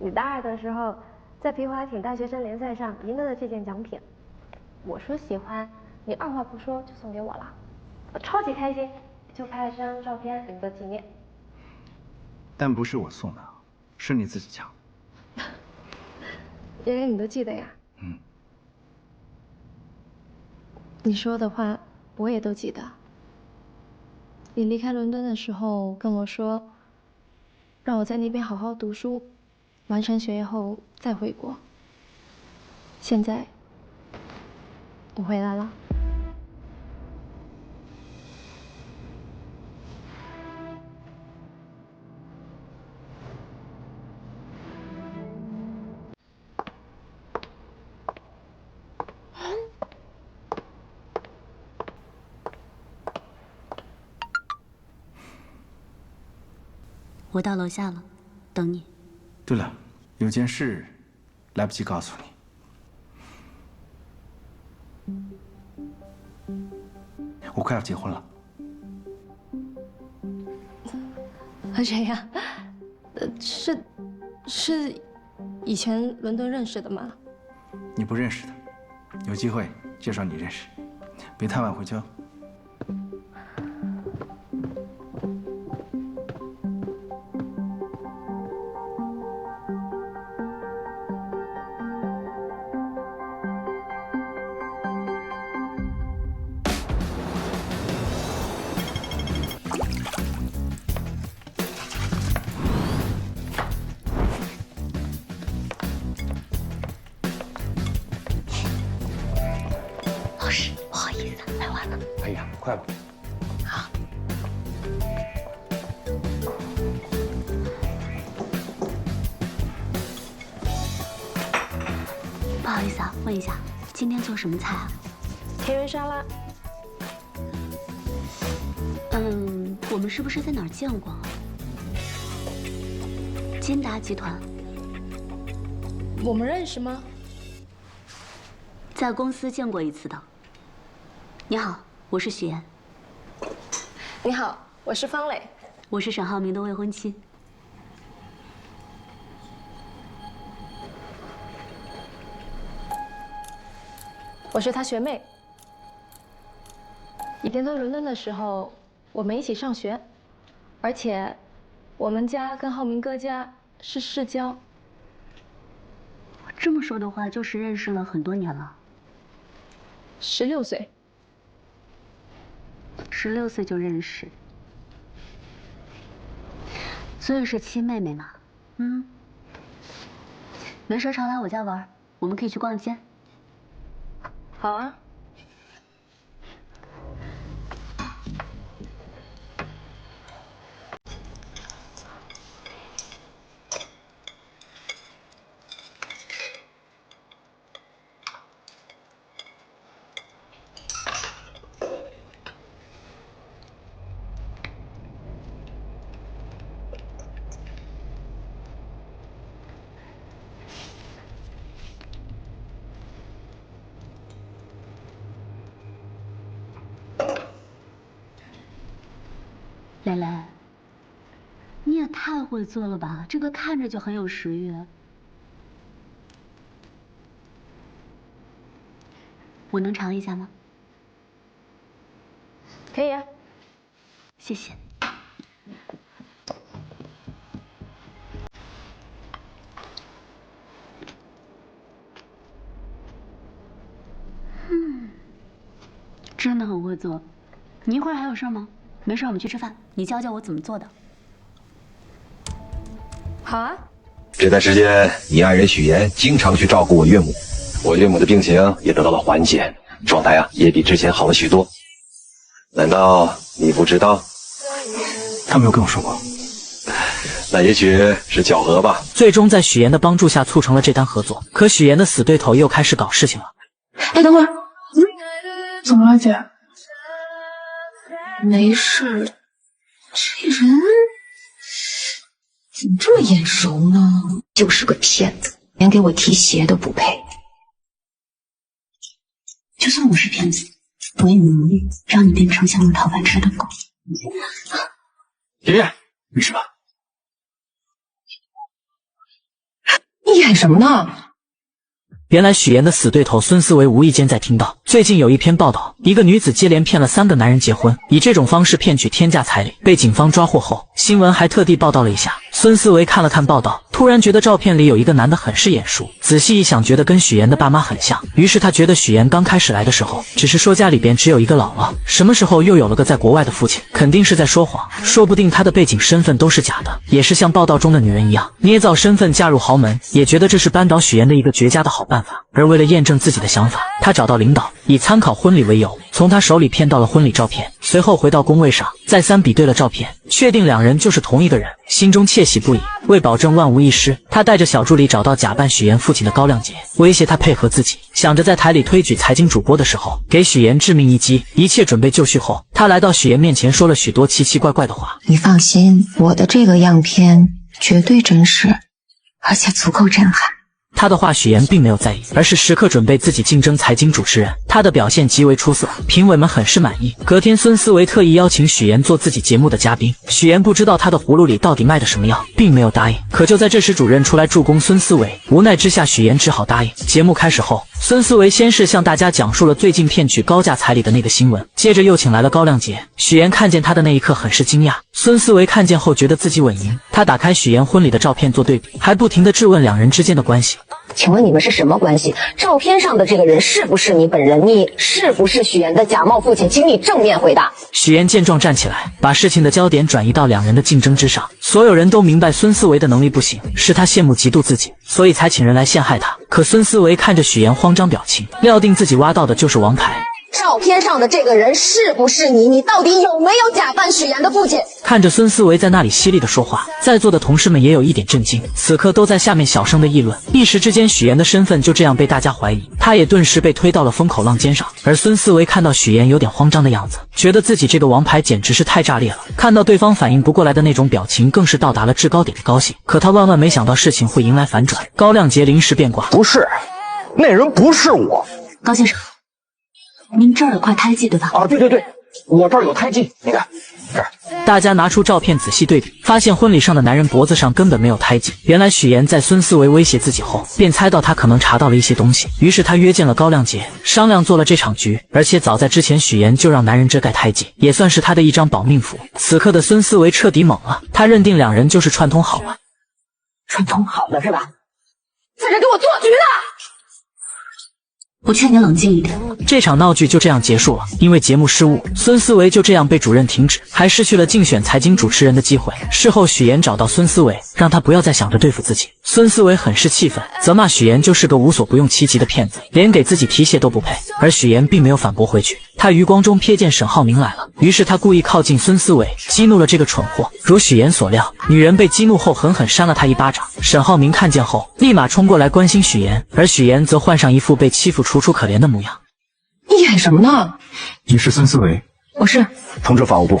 你大二的时候在皮划艇大学生联赛上赢得的这件奖品，我说喜欢，你二话不说就送给我了，我超级开心，就拍了张照片留作纪念。但不是我送的，是你自己抢。原来你都记得呀？嗯。你说的话我也都记得。你离开伦敦的时候跟我说，让我在那边好好读书，完成学业后再回国。现在我回来了。我到楼下了，等你。对了，有件事来不及告诉你，我快要结婚了。和谁呀？是以前伦敦认识的吗？你不认识的，有机会介绍你认识，别太晚回去哦。老师，不好意思，来晚了。哎呀，快吧。好。不好意思啊，问一下，今天做什么菜啊？田园沙拉。我们是不是在哪儿见过？金达集团。我们认识吗？在公司见过一次的。你好，我是许岩。你好，我是方磊。我是沈浩明的未婚妻。我是他学妹。以前在伦敦的时候，我们一起上学，而且我们家跟浩明哥家是世交。这么说的话，就是认识了很多年了。16岁。16岁就认识，所以是亲妹妹嘛。没事常来我家玩，我们可以去逛街。好啊。蕾蕾，你也太会做了吧！这个看着就很有食欲。我能尝一下吗？可以啊。谢谢。真的很会做。你一会儿还有事吗？没事，我们去吃饭。你教教我怎么做的。好啊。这段时间，你爱人许岩经常去照顾我岳母，我岳母的病情也得到了缓解，状态也比之前好了许多。难道你不知道？他没有跟我说过。那也许是巧合吧。最终在许岩的帮助下促成了这单合作，可许岩的死对头又开始搞事情了。哎，等会儿，怎么了，姐？没事，这人怎么这么眼熟呢？就是个骗子，连给我提鞋都不配。就算我是骗子，我也努力让你变成像我讨饭吃的狗。爷爷，没事吧？演什么呢？原来许岩的死对头孙思维无意间在听到最近有一篇报道，一个女子接连骗了3个男人结婚，以这种方式骗取天价彩礼，被警方抓获后，新闻还特地报道了一下。孙思维看了看报道，突然觉得照片里有一个男的很是眼熟，仔细一想，觉得跟许岩的爸妈很像。于是他觉得许岩刚开始来的时候，只是说家里边只有一个姥姥，什么时候又有了个在国外的父亲，肯定是在说谎，说不定他的背景身份都是假的，也是像报道中的女人一样捏造身份嫁入豪门，也觉得这是扳倒许岩的一个绝佳的好办法。而为了验证自己的想法，他找到领导，以参考婚礼为由，从他手里骗到了婚礼照片，随后回到工位上，再三比对了照片，确定2人就是同一个人，心中窃喜不已。为保证万无一失，他带着小助理找到假扮许岩父亲的高亮杰，威胁他配合自己，想着在台里推举财经主播的时候给许岩致命一击。一切准备就绪后，他来到许岩面前，说了许多奇奇怪怪的话。你放心，我的这个样片绝对真实，而且足够震撼。他的话许岩并没有在意，而是时刻准备自己竞争财经主持人。他的表现极为出色，评委们很是满意。隔天孙思维特意邀请许岩做自己节目的嘉宾，许岩不知道他的葫芦里到底卖的什么药，并没有答应。可就在这时，主任出来助攻孙思维，无奈之下许岩只好答应。节目开始后，孙思维先是向大家讲述了最近骗取高价彩礼的那个新闻，接着又请来了高亮杰。许岩看见他的那一刻很是惊讶，孙思维看见后觉得自己稳赢。他打开许岩婚礼的照片做对比，还不停地质问2人之间的关系。请问你们是什么关系？照片上的这个人是不是你本人？你是不是许岩的假冒父亲？请你正面回答。许岩见状站起来，把事情的焦点转移到2人的竞争之上。所有人都明白孙思维的能力不行，是他羡慕嫉妒自己，所以才请人来陷害他。可孙思维看着许岩慌张表情，料定自己挖到的就是王牌。照片上的这个人是不是你？你到底有没有假扮许岩的父亲？看着孙思维在那里犀利的说话，在座的同事们也有一点震惊，此刻都在下面小声的议论。一时之间，许岩的身份就这样被大家怀疑，他也顿时被推到了风口浪尖上。而孙思维看到许岩有点慌张的样子，觉得自己这个王牌简直是太炸裂了，看到对方反应不过来的那种表情，更是到达了制高点的高兴。可他万万没想到事情会迎来反转，高亮杰临时变卦，不是，那人不是我。高先生，您这儿有块胎记对吧？啊，对，我这儿有胎记，你看这儿。大家拿出照片仔细对比，发现婚礼上的男人脖子上根本没有胎记。原来许岩在孙思维威胁自己后，便猜到他可能查到了一些东西，于是他约见了高亮杰，商量做了这场局。而且早在之前，许岩就让男人遮盖胎记，也算是他的一张保命符。此刻的孙思维彻底懵了，他认定2人就是串通好了。串通好了是吧？在这给我做局呢！我劝你冷静一点。这场闹剧就这样结束了。因为节目失误，孙思维就这样被主任停职，还失去了竞选财经主持人的机会。事后许岩找到孙思维，让他不要再想着对付自己。孙思维很是气愤，责骂许岩就是个无所不用其极的骗子，连给自己提鞋都不配。而许岩并没有反驳回去，他余光中瞥见沈浩明来了，于是他故意靠近孙思维，激怒了这个蠢货。如许岩所料，女人被激怒后狠狠扇了他一巴掌。沈浩明看见后，立马冲过来关心许岩，而许岩则换上一副被欺负楚楚可怜的模样。你演什么呢？你是孙思维？我是。通知法务部，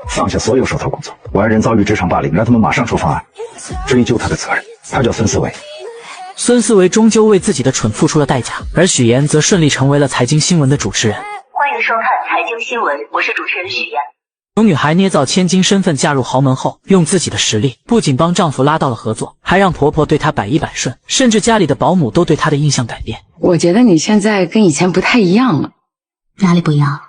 放下所有手头工作。我爱人遭遇职场霸凌，让他们马上出方案，追究他的责任。他叫孙思维。孙思维终究为自己的蠢付出了代价，而许岩则顺利成为了财经新闻的主持人。欢迎收看财经新闻，我是主持人许岩。有女孩捏造千金身份嫁入豪门后，用自己的实力不仅帮丈夫拉到了合作，还让婆婆对她百依百顺，甚至家里的保姆都对她的印象改变。我觉得你现在跟以前不太一样了。哪里不一样？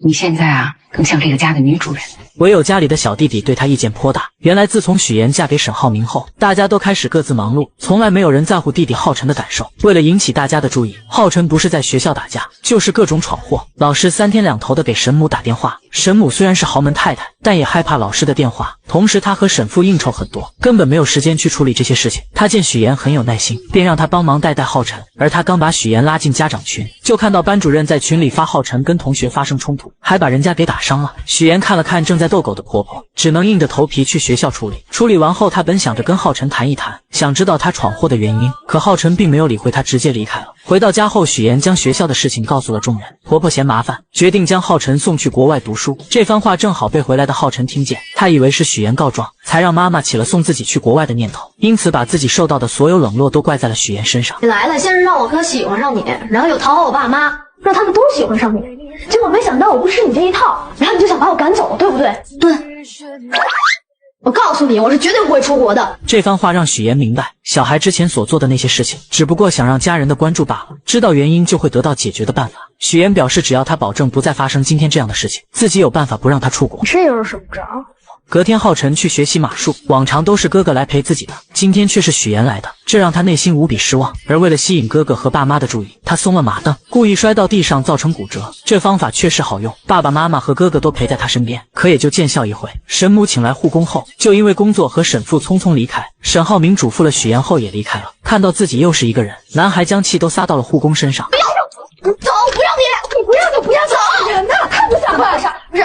你现在啊，更像这个家的女主人。唯有家里的小弟弟对她意见颇大。原来自从许岩嫁给沈浩明后，大家都开始各自忙碌，从来没有人在乎弟弟浩辰的感受。为了引起大家的注意，浩辰不是在学校打架，就是各种闯祸。老师3天2头的给沈母打电话，沈母虽然是豪门太太，但也害怕老师的电话。同时他和沈父应酬很多，根本没有时间去处理这些事情。他见许岩很有耐心，便让他帮忙带浩辰。而他刚把许岩拉进家长群，就看到班主任在群里发浩辰跟同学发生冲突，还把人家给打伤了。许岩看了看正在逗狗的婆婆，只能硬着头皮去学校处理。处理完后，他本想着跟浩辰谈一谈，想知道他闯祸的原因，可浩辰并没有理会他，直接离开了。回到家后，许岩将学校的事情告诉了众人，婆婆嫌麻烦，决定将浩辰送去国外读书。这番话正好被回来的浩辰听见，他以为是许岩告状，才让妈妈起了送自己去国外的念头，因此把自己受到的所有冷落都怪在了许岩身上。你来了，先是让我哥喜欢上你，然后又讨好我爸妈，让他们都喜欢上你，结果没想到我不吃你这一套，然后你就想把我赶走，对不对？对。我告诉你，我是绝对不会出国的。这番话让许妍明白，小孩之前所做的那些事情，只不过想让家人的关注罢了。知道原因就会得到解决的办法。许妍表示，只要他保证不再发生今天这样的事情，自己有办法不让他出国。这又是什么招？隔天，浩辰去学习马术，往常都是哥哥来陪自己的，今天却是许妍来的，这让他内心无比失望。而为了吸引哥哥和爸妈的注意，他松了马蹬，故意摔到地上，造成骨折。这方法确实好用，爸爸妈妈和哥哥都陪在他身边，可也就见效一回。沈母请来护工后，就因为工作和沈父匆匆离开。沈浩明嘱咐了许妍后也离开了。看到自己又是一个人，男孩将气都撒到了护工身上。不要走，不要你不要就不要走，人呢？太不像话了，不是，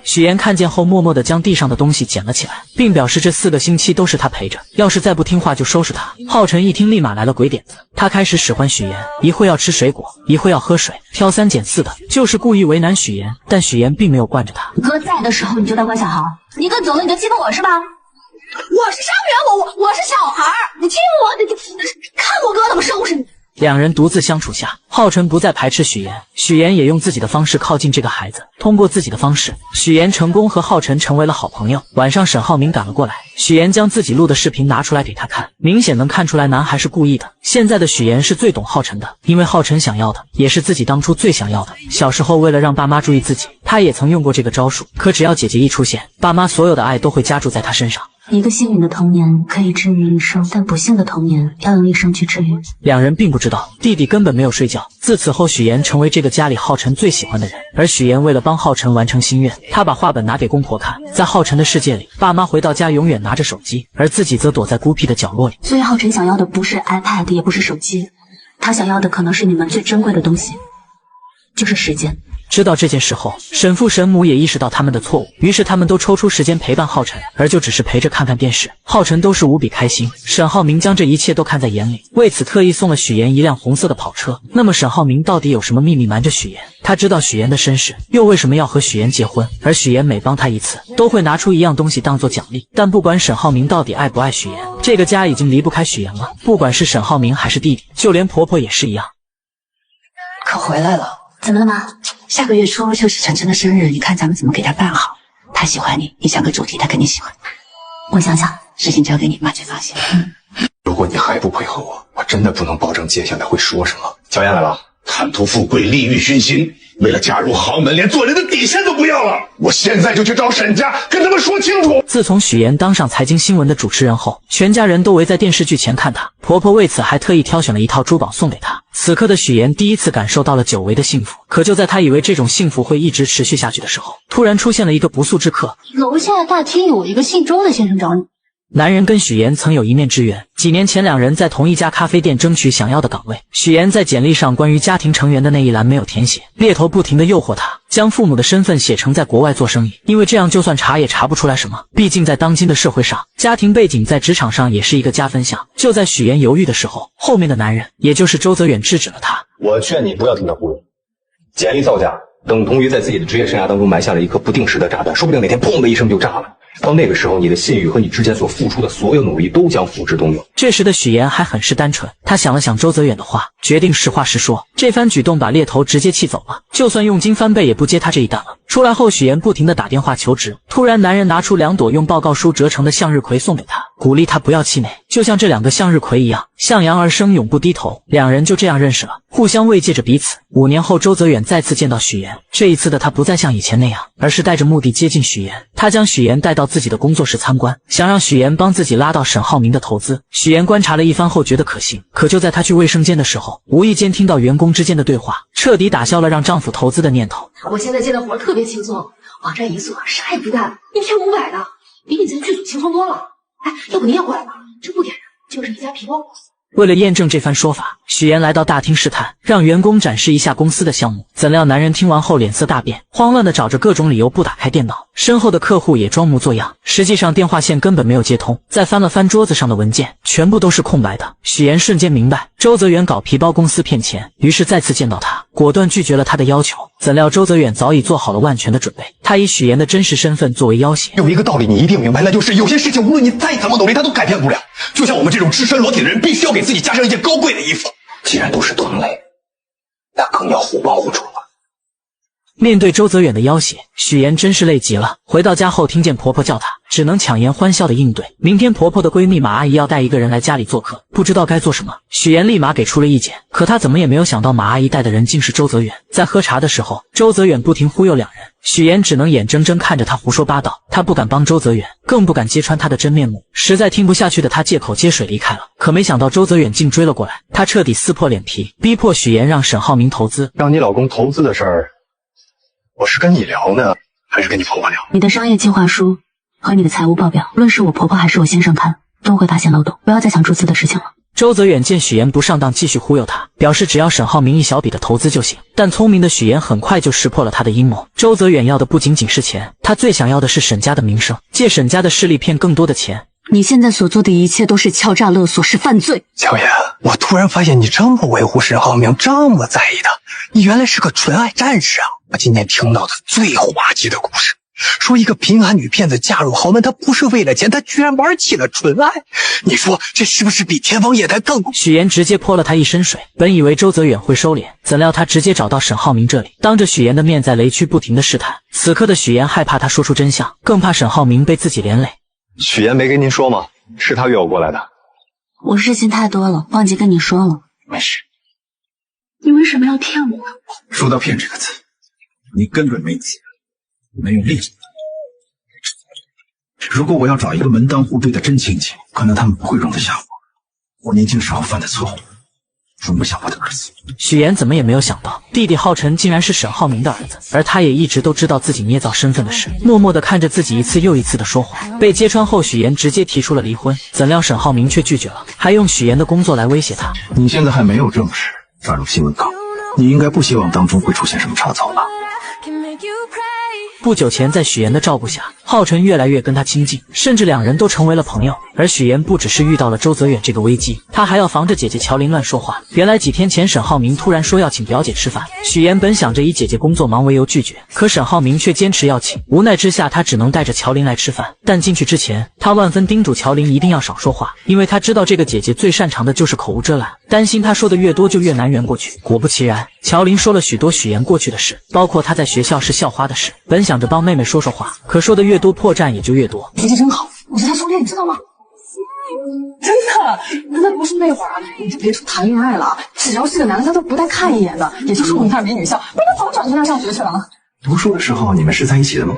许妍看见后，默默地将地上的东西捡了起来，并表示这4个星期都是他陪着，要是再不听话就收拾他。浩辰一听，立马来了鬼点子，他开始使唤许妍，一会要吃水果，一会要喝水，挑3拣4的，就是故意为难许妍。但许妍并没有惯着他。哥在的时候你就当乖小孩，你哥走了你就欺负我是吧？我是伤员，我是小孩，你欺负我，你看我哥怎么收拾你。两人独自相处下，浩辰不再排斥许妍，许妍也用自己的方式靠近这个孩子。通过自己的方式，许妍成功和浩辰成为了好朋友。晚上，沈浩明赶了过来，许妍将自己录的视频拿出来给他看，明显能看出来男孩是故意的。现在的许妍是最懂浩辰的，因为浩辰想要的也是自己当初最想要的。小时候为了让爸妈注意自己，他也曾用过这个招数，可只要姐姐一出现，爸妈所有的爱都会加注在他身上。一个幸运的童年可以治愈一生，但不幸的童年要用一生去治愈。两人并不知道，弟弟根本没有睡觉。自此后，许妍成为这个家里浩辰最喜欢的人。而许妍为了帮浩辰完成心愿，她把画本拿给公婆看。在浩辰的世界里，爸妈回到家永远拿着手机，而自己则躲在孤僻的角落里。所以浩辰想要的不是 iPad， 也不是手机，他想要的可能是你们最珍贵的东西，就是时间。知道这件事后，沈父沈母也意识到他们的错误，于是他们都抽出时间陪伴浩辰，而就只是陪着看看电视。浩辰都是无比开心。沈浩明将这一切都看在眼里，为此特意送了许妍一辆红色的跑车。那么沈浩明到底有什么秘密瞒着许妍？他知道许妍的身世，又为什么要和许妍结婚？而许妍每帮他一次，都会拿出一样东西当做奖励。但不管沈浩明到底爱不爱许妍，这个家已经离不开许妍了。不管是沈浩明还是弟弟，就连婆婆也是一样。可回来了。怎么了妈？下个月初就是晨晨的生日，你看咱们怎么给他办好？他喜欢你，你想个主题，他肯定喜欢。我想想，事情交给你妈去发现。如果你还不配合我，我真的不能保证接下来会说什么。乔燕来了，贪图富贵，利欲熏心，为了嫁入豪门，连做人的底线都不要了。我现在就去找沈家，跟他们说清楚。自从许妍当上财经新闻的主持人后，全家人都围在电视剧前看她。婆婆为此还特意挑选了一套珠宝送给她。此刻的许妍第一次感受到了久违的幸福。可就在她以为这种幸福会一直持续下去的时候，突然出现了一个不速之客。楼下大厅有一个姓周的先生找你。男人跟许妍曾有一面之缘，几年前两人在同一家咖啡店争取想要的岗位。许妍在简历上关于家庭成员的那一栏没有填写，猎头不停地诱惑她，将父母的身份写成在国外做生意，因为这样就算查也查不出来什么。毕竟在当今的社会上，家庭背景在职场上也是一个加分项。就在许妍犹豫的时候，后面的男人，也就是周泽远制止了她。我劝你不要听他忽悠，简历造假等同于在自己的职业生涯当中埋下了一颗不定时的炸弹，说不定哪天砰的一声就炸了。到那个时候，你的信誉和你之前所付出的所有努力都将付之东流。这时的许妍还很是单纯，她想了想周泽远的话，决定实话实说。这番举动把猎头直接气走了，就算佣金翻倍也不接他这一单了。出来后，许妍不停地打电话求职。突然，男人拿出2朵用报告书折成的向日葵送给她，鼓励她不要气馁，就像这2个向日葵一样，向阳而生，永不低头。两人就这样认识了，互相慰藉着彼此。5年后，周泽远再次见到许妍，这一次的他不再像以前那样，而是带着目的接近许妍。他将许妍带到自己的工作室参观，想让许妍帮自己拉到沈浩明的投资。许妍观察了一番后觉得可行，可就在她去卫生间的时候，无意间听到员工之间的对话，彻底打消了让丈夫投资的念头。我现在接的活特别轻松，网站一做啥也不干，一天500的，比你在剧组轻松多了。哎，要不你也过来吧？这不点人就是一家皮包公司。为了验证这番说法，许妍来到大厅试探，让员工展示一下公司的项目。怎料男人听完后脸色大变，慌乱地找着各种理由不打开电脑。身后的客户也装模作样，实际上电话线根本没有接通。再翻了翻桌子上的文件，全部都是空白的。许妍瞬间明白周泽远搞皮包公司骗钱，于是再次见到他，果断拒绝了他的要求。怎料周泽远早已做好了万全的准备，他以许妍的真实身份作为要挟。有一个道理你一定明白，那就是有些事情无论你再怎么努力，它都改变不了。就像我们这种赤身裸体的人，必须要给自己加上一件高贵的衣服。既然都是同类，那更要互帮互助了。面对周泽远的要挟，许妍真是累极了。回到家后，听见婆婆叫她，只能强颜欢笑的应对。明天婆婆的闺蜜马阿姨要带一个人来家里做客，不知道该做什么。许妍立马给出了意见，可她怎么也没有想到马阿姨带的人竟是周泽远。在喝茶的时候，周泽远不停忽悠两人，许妍只能眼睁睁看着他胡说八道。她不敢帮周泽远，更不敢揭穿他的真面目。实在听不下去的她借口接水离开了。可没想到周泽远竟追了过来，他彻底撕破脸皮，逼迫许妍让沈浩明投资。让你老公投资的事儿，我是跟你聊呢，还是跟你婆婆聊？你的商业计划书和你的财务报表，无论是我婆婆还是我先生看，都会发现漏洞。不要再想注资的事情了。周泽远见许妍不上当，继续忽悠他，表示只要沈浩明一小笔的投资就行。但聪明的许妍很快就识破了他的阴谋。周泽远要的不仅仅是钱，他最想要的是沈家的名声，借沈家的势力骗更多的钱。你现在所做的一切都是敲诈勒索，是犯罪。小妍，我突然发现你这么维护沈浩明，这么在意他，你原来是个纯爱战士啊！我今天听到的最滑稽的故事，说一个贫寒女骗子嫁入豪门，她不是为了钱，她居然玩起了纯爱。你说这是不是比天方夜谭更？许妍直接泼了他一身水。本以为周泽远会收敛，怎料他直接找到沈浩明这里，当着许妍的面在雷区不停的试探。此刻的许妍害怕他说出真相，更怕沈浩明被自己连累。许妍没跟您说吗？是她约我过来的。我事情太多了，忘记跟你说了。没事。你为什么要骗我？说到骗这个字，你根本没资格，没有力气。如果我要找一个门当户对的真亲戚，可能他们不会容得下我年轻时候犯的错误，容不下我的儿子。许妍怎么也没有想到，弟弟浩辰竟然是沈浩明的儿子，而他也一直都知道自己捏造身份的事，默默地看着自己一次又一次的说谎。被揭穿后，许妍直接提出了离婚，怎料沈浩明却拒绝了，还用许妍的工作来威胁他。你现在还没有正式加入新闻岗，你应该不希望当中会出现什么差错吧？不久前，在许妍的照顾下，浩辰越来越跟他亲近，甚至两人都成为了朋友。而许妍不只是遇到了周泽远这个危机，她还要防着姐姐乔琳乱说话。原来几天前，沈浩明突然说要请表姐吃饭，许妍本想着以姐姐工作忙为由拒绝，可沈浩明却坚持要请，无奈之下，她只能带着乔琳来吃饭。但进去之前，她万分叮嘱乔琳一定要少说话，因为她知道这个姐姐最擅长的就是口无遮拦，担心她说的越多就越难圆过去。果不其然，乔琳说了许多许妍过去的事，包括她在学校是校花的事。本想着帮妹妹说说话，可说的越多，破绽也就越多。脾气真好，我是他初恋，你知道吗？真的，那不是那会儿啊，你就别说谈恋爱了，只要是个男的，他都不带看一眼的。也就是我们那儿没女校，不然他早转去那儿上学去了。读书的时候你们是在一起的吗？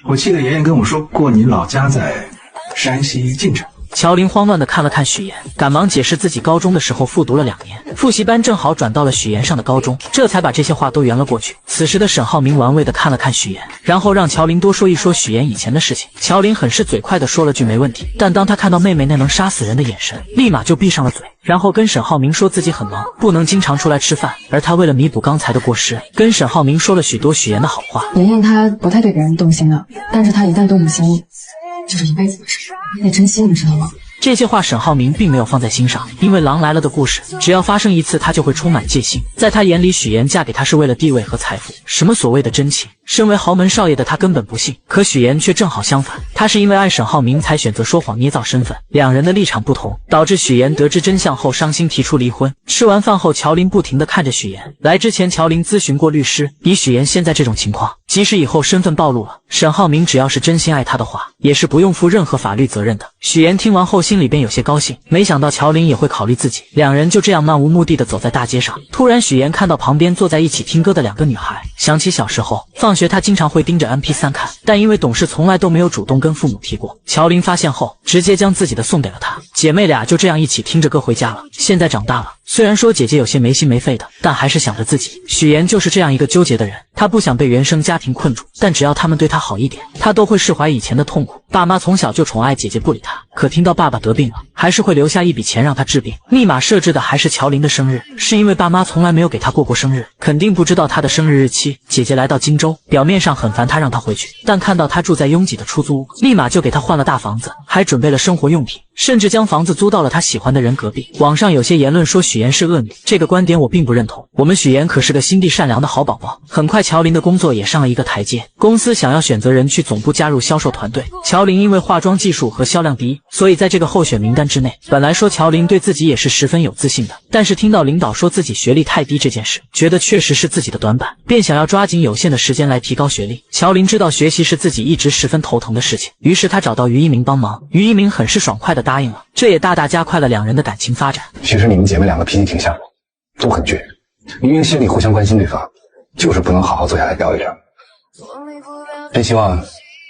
我记得爷爷跟我说过，您老家在山西晋城。乔琳慌乱地看了看许妍，赶忙解释自己高中的时候复读了2年，复习班正好转到了许妍上的高中，这才把这些话都圆了过去。此时的沈浩明玩味地看了看许妍，然后让乔琳多说一说许妍以前的事情。乔琳很是嘴快地说了句没问题，但当她看到妹妹那能杀死人的眼神，立马就闭上了嘴，然后跟沈浩明说自己很忙，不能经常出来吃饭，而他为了弥补刚才的过失，跟沈浩明说了许多许妍的好话。妍妍她不太对别人动心的，但是她一旦动了心，就是一辈子的事，你得珍惜，你知道吗？这些话沈浩明并没有放在心上，因为狼来了的故事只要发生一次，他就会充满戒心。在他眼里，许妍嫁给他是为了地位和财富，什么所谓的真情，身为豪门少爷的他根本不信。可许妍却正好相反，他是因为爱沈浩明才选择说谎捏造身份，两人的立场不同，导致许妍得知真相后伤心提出离婚。吃完饭后，乔琳不停地看着许妍。来之前，乔琳咨询过律师，以许妍现在这种情况，即使以后身份暴露了，沈浩明只要是真心爱她的话，也是不用负任何法律责任的。许妍听完后心里边有些高兴，没想到乔琳也会考虑自己。两人就这样漫无目的地走在大街上，突然许妍看到旁边坐在一起听歌的2个女孩，想起小时候放学她经常会盯着 MP3 看，但因为懂事从来都没有主动跟父母提过。乔琳发现后直接将自己的送给了她，姐妹俩就这样一起听着歌回家了。现在长大了，虽然说姐姐有些没心没肺的，但还是想着自己。许妍就是这样一个纠结的人，她不想被原生家庭困住，但只要他们对她好一点，她都会释怀以前的痛苦。爸妈从小就宠爱姐姐不理她，可听到爸爸得病了，还是会留下一笔钱让她治病。密码设置的还是乔琳的生日，是因为爸妈从来没有给她过过生日，肯定不知道她的生日日期。姐姐来到荆州，表面上很烦她让她回去，但看到她住在拥挤的出租屋，立马就给她换了大房子，还准备了生活用品。甚至将房子租到了他喜欢的人隔壁。网上有些言论说许妍是恶女，这个观点我并不认同。我们许妍可是个心地善良的好宝宝。很快乔琳的工作也上了一个台阶，公司想要选择人去总部加入销售团队。乔琳因为化妆技术和销量第一，所以在这个候选名单之内。本来说乔琳对自己也是十分有自信的，但是听到领导说自己学历太低这件事，觉得确实是自己的短板，便想要抓紧有限的时间来提高学历。乔琳知道学习是自己一直十分头疼的事情，于是她找到于一鸣帮忙，于一鸣很是爽快地答应了，这也大大加快了两人的感情发展。其实你们姐妹两个脾气挺像，都很倔，明明心里互相关心对方，就是不能好好坐下来聊一聊。真希望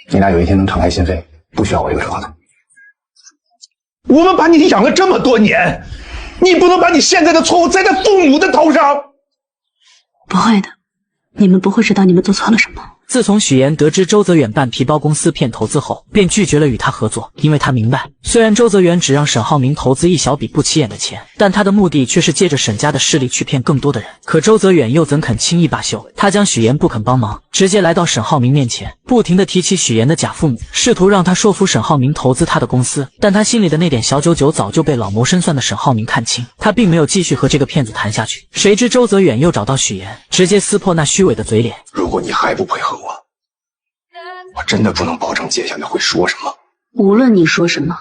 你俩有一天能敞开心扉，不需要我一个说话的。我们把你养了这么多年，你不能把你现在的错误栽在父母的头上。不会的，你们不会知道你们做错了什么。自从许妍得知周泽远办皮包公司骗投资后，便拒绝了与他合作，因为他明白，虽然周泽远只让沈浩明投资一小笔不起眼的钱，但他的目的却是借着沈家的势力去骗更多的人。可周泽远又怎肯轻易罢休？他将许妍不肯帮忙，直接来到沈浩明面前，不停地提起许妍的假父母，试图让他说服沈浩明投资他的公司。但他心里的那点小九九早就被老谋深算的沈浩明看清，他并没有继续和这个骗子谈下去。谁知周泽远又找到许妍，直接撕破那虚伪的嘴脸。如果你还不配合我真的不能保证接下来会说什么。无论你说什么，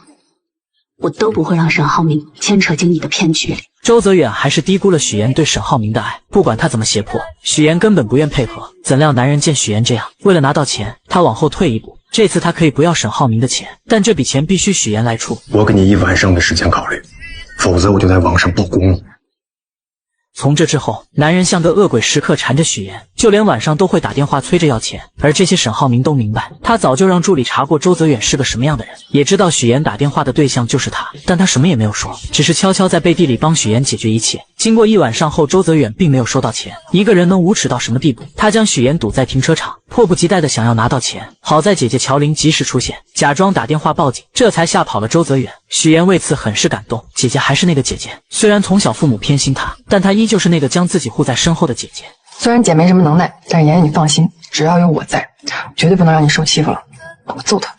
我都不会让沈浩明牵扯进你的骗局里。周泽远还是低估了许妍对沈浩明的爱，不管他怎么胁迫，许妍根本不愿配合。怎料男人见许妍这样，为了拿到钱，他往后退一步。这次他可以不要沈浩明的钱，但这笔钱必须许妍来出。我给你1晚上的时间考虑，否则我就在网上曝光你。从这之后，男人像个恶鬼，时刻缠着许妍，就连晚上都会打电话催着要钱。而这些沈浩明都明白，他早就让助理查过周泽远是个什么样的人，也知道许妍打电话的对象就是他，但他什么也没有说，只是悄悄在背地里帮许妍解决一切。经过1晚上后，周泽远并没有收到钱。一个人能无耻到什么地步？他将许妍堵在停车场，迫不及待的想要拿到钱。好在姐姐乔琳及时出现，假装打电话报警，这才吓跑了周泽远。许妍为此很是感动，姐姐还是那个姐姐，虽然从小父母偏心她，但她依旧是那个将自己护在身后的姐姐。虽然姐没什么能耐，但是妍妍你放心，只要有我在，绝对不能让你受欺负了。我揍他。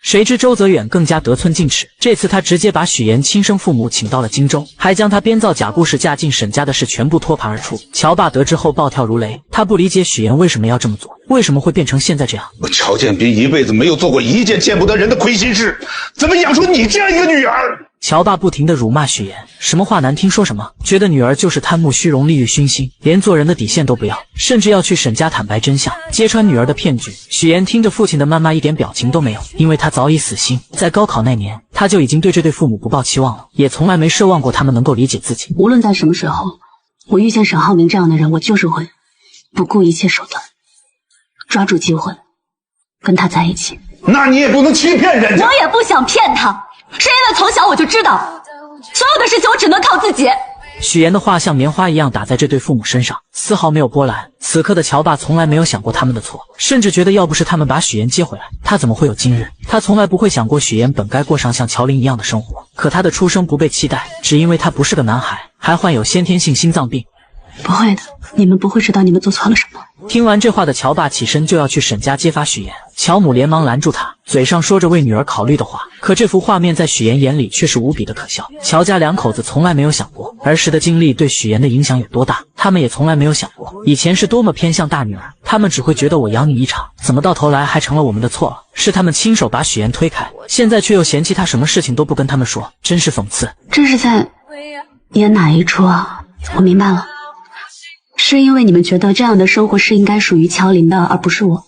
谁知周泽远更加得寸进尺，这次他直接把许妍亲生父母请到了荆州，还将他编造假故事嫁进沈家的事全部托盘而出。乔爸得知后暴跳如雷，他不理解许妍为什么要这么做，为什么会变成现在这样。我乔建斌一辈子没有做过一件见不得人的亏心事，怎么养出你这样一个女儿？乔爸不停地辱骂许妍，什么话难听说什么，觉得女儿就是贪慕虚荣、利欲熏心，连做人的底线都不要，甚至要去沈家坦白真相，揭穿女儿的骗局。许妍听着父亲的谩骂一点表情都没有，因为她早已死心。在高考那年，她就已经对这对父母不抱期望了，也从来没奢望过他们能够理解自己。无论在什么时候，我遇见沈浩明这样的人，我就是会不顾一切手段，抓住机会跟他在一起。那你也不能欺骗人家。我也不想骗他，是因为从小我就知道，所有的事情我只能靠自己。许妍的话像棉花一样打在这对父母身上，丝毫没有波澜。此刻的乔爸从来没有想过他们的错，甚至觉得要不是他们把许妍接回来，他怎么会有今日？他从来不会想过许妍本该过上像乔琳一样的生活，可他的出生不被期待，只因为他不是个男孩，还患有先天性心脏病。不会的，你们不会知道你们做错了什么。听完这话的乔爸起身就要去沈家揭发许妍，乔母连忙拦住他，嘴上说着为女儿考虑的话，可这幅画面在许妍眼里却是无比的可笑。乔家两口子从来没有想过儿时的经历对许妍的影响有多大，他们也从来没有想过以前是多么偏向大女儿，他们只会觉得我养你一场，怎么到头来还成了我们的错了？是他们亲手把许妍推开，现在却又嫌弃她什么事情都不跟他们说，真是讽刺。这是在演哪一出啊？我明白了，是因为你们觉得这样的生活是应该属于乔琳的，而不是我。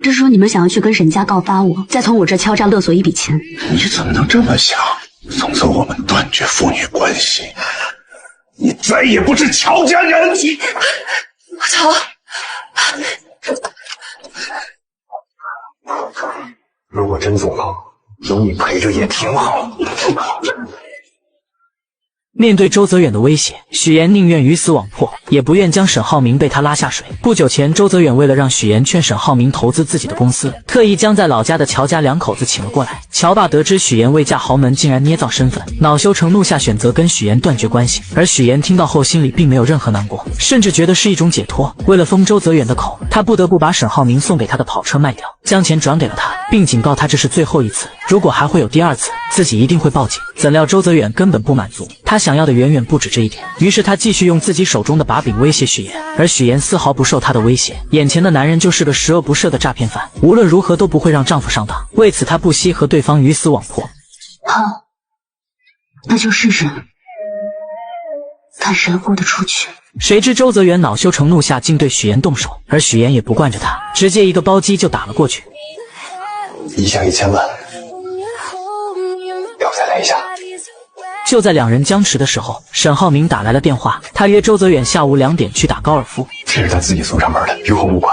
这是说你们想要去跟沈家告发我，再从我这敲诈勒索一笔钱。你怎么能这么想？从此我们断绝父女关系，你再也不是乔家人。乔，如果真坐牢，有你陪着也挺好。面对周泽远的威胁，许岩宁愿鱼死网破，也不愿将沈浩明被他拉下水。不久前，周泽远为了让许岩劝沈浩明投资自己的公司，特意将在老家的乔家两口子请了过来。乔爸得知许岩未嫁豪门，竟然捏造身份，恼羞成怒下选择跟许岩断绝关系。而许岩听到后，心里并没有任何难过，甚至觉得是一种解脱。为了封周泽远的口，他不得不把沈浩明送给他的跑车卖掉，将钱转给了他，并警告他这是最后一次，如果还会有第二次，自己一定会报警。怎料周泽远根本不满足，他想要的远远不止这一点。于是他继续用自己手中的把柄威胁许岩，而许岩丝毫不受他的威胁。眼前的男人就是个十恶不赦的诈骗犯，无论如何都不会让丈夫上当。为此，她不惜和对方鱼死网破。好，那就试试，看谁豁得出去。谁知周泽远恼羞成怒下，竟对许岩动手，而许岩也不惯着他，直接一个包击就打了过去。一项1000万，要不再来一下？就在两人僵持的时候，沈浩明打来了电话，他约周泽远下午2点去打高尔夫。这是他自己送上门的，与我无关。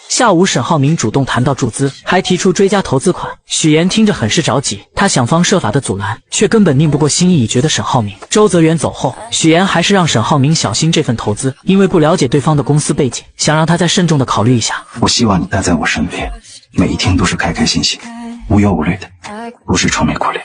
下午，沈浩明主动谈到注资，还提出追加投资款。许岩听着很是着急，他想方设法的阻拦，却根本拧不过心意已决的沈浩明。周泽远走后，许岩还是让沈浩明小心这份投资，因为不了解对方的公司背景，想让他再慎重的考虑一下。我希望你待在我身边，每一天都是开开心心、无忧无虑的，不是愁眉苦脸。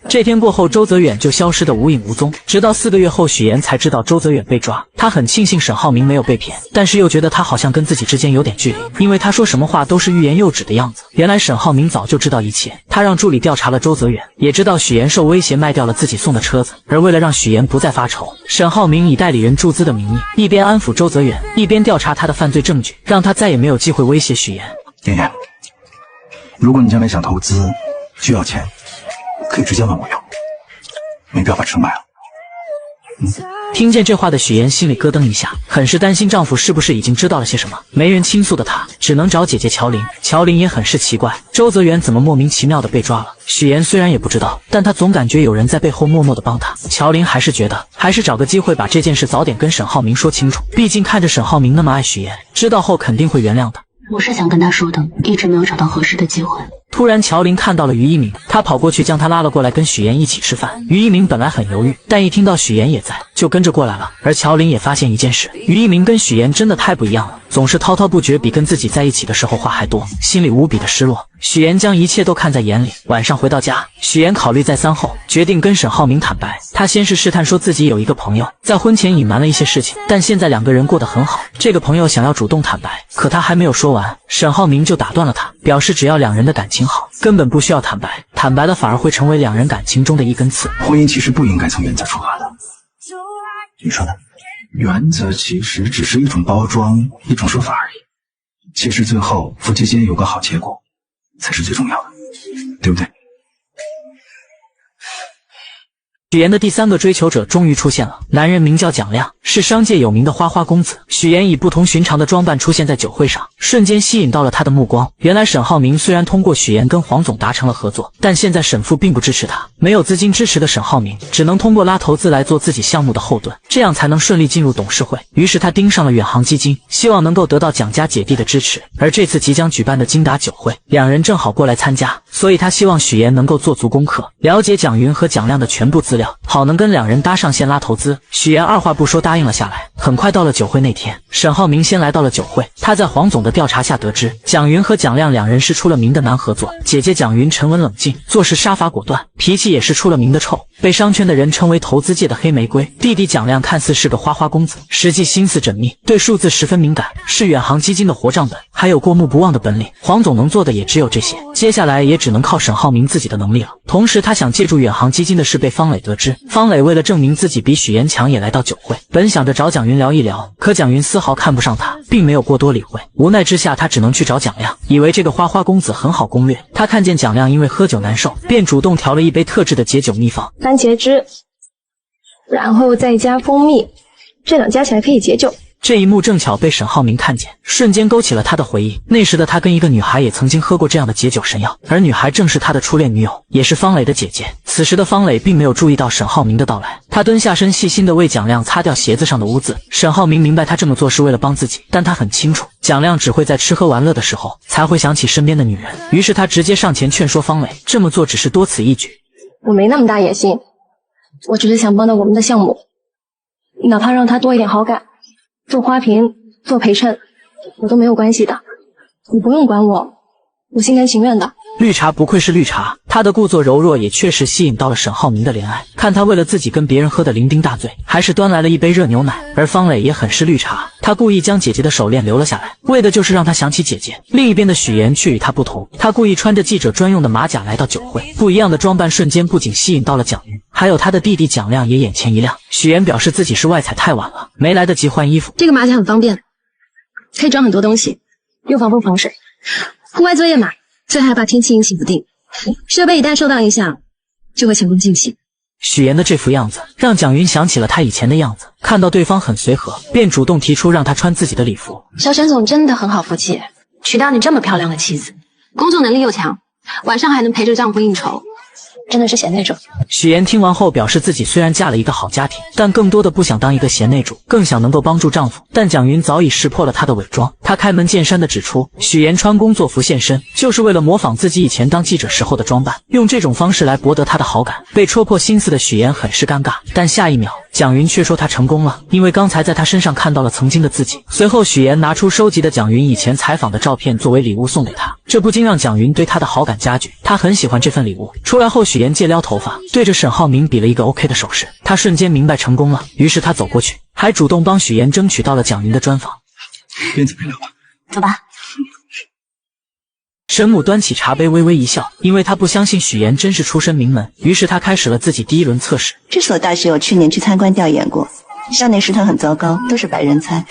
这天过后，周泽远就消失得无影无踪，直到4个月后，许岩才知道周泽远被抓。他很庆幸沈浩明没有被骗，但是又觉得他好像跟自己之间有点距离，因为他说什么话都是欲言又止的样子。原来沈浩明早就知道一切，他让助理调查了周泽远，也知道许岩受威胁卖掉了自己送的车子。而为了让许岩不再发愁，沈浩明以代理人注资的名义，一边安抚周泽远，一边调查他的犯罪证据，让他再也没有机会威胁许岩。妍妍，如果你将来想投资，需要钱，可以直接问我要，没必要把车卖了。听见这话的许岩心里咯噔一下，很是担心丈夫是不是已经知道了些什么。没人倾诉的她，只能找姐姐乔琳。乔琳也很是奇怪，周泽远怎么莫名其妙的被抓了。许岩虽然也不知道，但她总感觉有人在背后默默的帮她。乔琳还是觉得，还是找个机会把这件事早点跟沈浩明说清楚。毕竟看着沈浩明那么爱许岩，知道后肯定会原谅的。我是想跟他说的，一直没有找到合适的机会。突然，乔琳看到了于一鸣，她跑过去将他拉了过来，跟许岩一起吃饭。于一鸣本来很犹豫，但一听到许岩也在，就跟着过来了。而乔琳也发现一件事，于一鸣跟许岩真的太不一样了，总是滔滔不绝，比跟自己在一起的时候话还多，心里无比的失落。许岩将一切都看在眼里。晚上回到家，许岩考虑再三后，决定跟沈浩明坦白。他先是试探说自己有一个朋友，在婚前隐瞒了一些事情，但现在两个人过得很好。这个朋友想要主动坦白，可他还没有说完，沈浩明就打断了他，表示只要两人的感情好，根本不需要坦白，坦白了反而会成为两人感情中的一根刺。婚姻其实不应该从原则出发的，你说呢？原则其实只是一种包装，一种说法而已。其实最后夫妻间有个好结果，才是最重要的，对不对？许岩的第3个追求者终于出现了，男人名叫蒋亮，是商界有名的花花公子。许岩以不同寻常的装扮出现在酒会上，瞬间吸引到了他的目光。原来沈浩明虽然通过许岩跟黄总达成了合作，但现在沈父并不支持他，没有资金支持的沈浩明只能通过拉投资来做自己项目的后盾，这样才能顺利进入董事会。于是他盯上了远航基金，希望能够得到蒋家姐弟的支持。而这次即将举办的金达酒会，两人正好过来参加，所以他希望许岩能够做足功课，了解蒋云和蒋亮的全部资料，好能跟两人搭上线拉投资。许岩二话不说答应了下来。很快到了酒会那天，沈浩明先来到了酒会，他在黄总的调查下得知，蒋云和蒋亮两人是出了名的难合作。姐姐蒋云沉稳冷静，做事杀伐果断，脾气也是出了名的臭，被商圈的人称为投资界的黑玫瑰。弟弟蒋亮看似是个花花公子，实际心思缜密，对数字十分敏感，是远航基金的活账本，还有过目不忘的本领。黄总能做的也只有这些，接下来也只能靠沈浩明自己的能力了。同时他想借助远航基金的事被方磊得知，方磊为了证明自己比许岩强，也来到酒会，本想着找蒋云聊一聊，可蒋云丝毫看不上他，并没有过多理会。无奈之下，他只能去找蒋亮，以为这个花花公子很好攻略。他看见蒋亮因为喝酒难受，便主动调了一杯特制的解酒秘方，番茄汁，然后再加蜂蜜，这两加起来可以解酒。这一幕正巧被沈浩明看见，瞬间勾起了他的回忆。那时的他跟一个女孩也曾经喝过这样的解酒神药，而女孩正是他的初恋女友，也是方磊的姐姐。此时的方磊并没有注意到沈浩明的到来，他蹲下身细心地为蒋亮擦掉鞋子上的污渍。沈浩明明白他这么做是为了帮自己，但他很清楚蒋亮只会在吃喝玩乐的时候才会想起身边的女人，于是他直接上前劝说方磊，这么做只是多此一举。我没那么大野心，我只是想帮到我们的项目，哪怕让他多一点好感，做花瓶做陪衬我都没有关系的，你不用管我，我心甘情愿的。绿茶不愧是绿茶，她的故作柔弱也确实吸引到了沈浩明的怜爱。看他为了自己跟别人喝得酩酊大醉，还是端来了一杯热牛奶。而方磊也很是绿茶，他故意将姐姐的手链留了下来，为的就是让她想起姐姐。另一边的许妍却与他不同，他故意穿着记者专用的马甲来到酒会，不一样的装扮瞬间不仅吸引到了蒋云，还有他的弟弟蒋亮也眼前一亮。许妍表示自己是外采太晚了，没来得及换衣服。这个马甲很方便，可以装很多东西，又防风防水。户外作业嘛，最害怕天气阴晴不定，设备一旦受到影响，就会前功尽弃。许妍的这副样子让蒋云想起了他以前的样子，看到对方很随和，便主动提出让他穿自己的礼服。小沈总真的很好福气，娶到你这么漂亮的妻子，工作能力又强，晚上还能陪着丈夫应酬，真的是贤内助。许妍听完后表示自己虽然嫁了一个好家庭，但更多的不想当一个贤内助，更想能够帮助丈夫。但蒋云早已识破了她的伪装，她开门见山地指出，许妍穿工作服现身，就是为了模仿自己以前当记者时候的装扮，用这种方式来博得她的好感。被戳破心思的许妍很是尴尬，但下一秒蒋云却说她成功了，因为刚才在她身上看到了曾经的自己。随后许妍拿出收集的蒋云以前采访的照片作为礼物送给她，这不禁让蒋云对她的好感加剧，她很喜欢这份礼物。出来后许妍借撩头发，对着沈浩明比了一个 OK 的手势，她瞬间明白成功了，于是她走过去，还主动帮许妍争取到了蒋云的专访。边走边聊吧，走吧。沈母端起茶杯微微一笑，因为她不相信许妍真是出身名门，于是她开始了自己第一轮测试。这所大学我去年去参观调研过，校内食堂很糟糕，都是白人餐。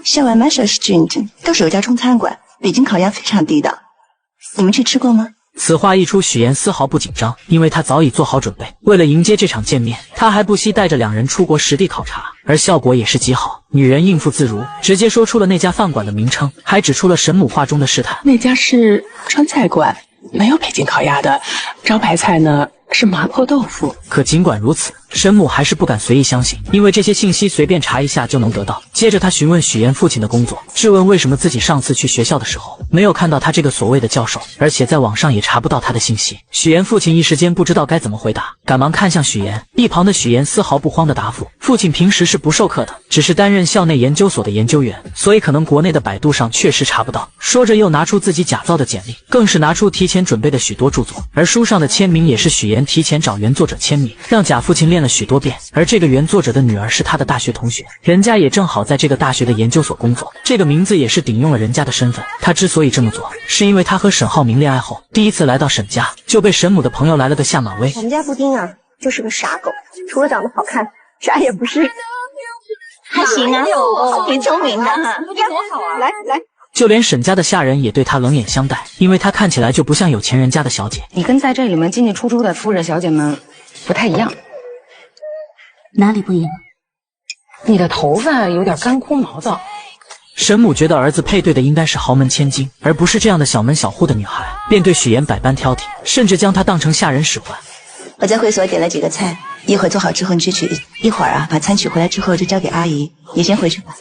校外 Marshall Street 都是有家中餐馆，北京烤鸭非常地道。你们去吃过吗？此话一出，许妍丝毫不紧张，因为她早已做好准备。为了迎接这场见面，她还不惜带着两人出国实地考察，而效果也是极好。女人应付自如，直接说出了那家饭馆的名称，还指出了沈母话中的试探。那家是川菜馆，没有北京烤鸭的，招牌菜呢是麻婆豆腐。可尽管如此，沈母还是不敢随意相信，因为这些信息随便查一下就能得到。接着他询问许妍父亲的工作，质问为什么自己上次去学校的时候没有看到他这个所谓的教授，而且在网上也查不到他的信息。许妍父亲一时间不知道该怎么回答，赶忙看向许妍。一旁的许妍丝毫不慌的答复，父亲平时是不授课的，只是担任校内研究所的研究员，所以可能国内的百度上确实查不到。说着又拿出自己假造的简历，更是拿出提前准备的许多著作，而书上的签名也是许妍提前找原作者签名，让假父亲练了许多遍。而这个原作者的女儿是他的大学同学，人家也正好在这个大学的研究所工作，这个名字也是顶用了人家的身份。他之所以这么做，是因为他和沈浩明恋爱后，第一次来到沈家就被沈母的朋友来了个下马威。我们家布丁啊，就是个傻狗，除了长得好看，啥也不是。还行啊，挺聪明的哈。来，就连沈家的下人也对他冷眼相待，因为他看起来就不像有钱人家的小姐。你跟在这里面进进出出的夫人小姐们不太一样。哪里不一样？你的头发有点干枯毛躁。沈母觉得儿子配对的应该是豪门千金，而不是这样的小门小户的女孩，便对许妍百般挑剔，甚至将她当成下人使唤。我在会所点了几个菜，一会儿做好之后你去取，一会儿啊把餐取回来之后就交给阿姨。你先回去吧，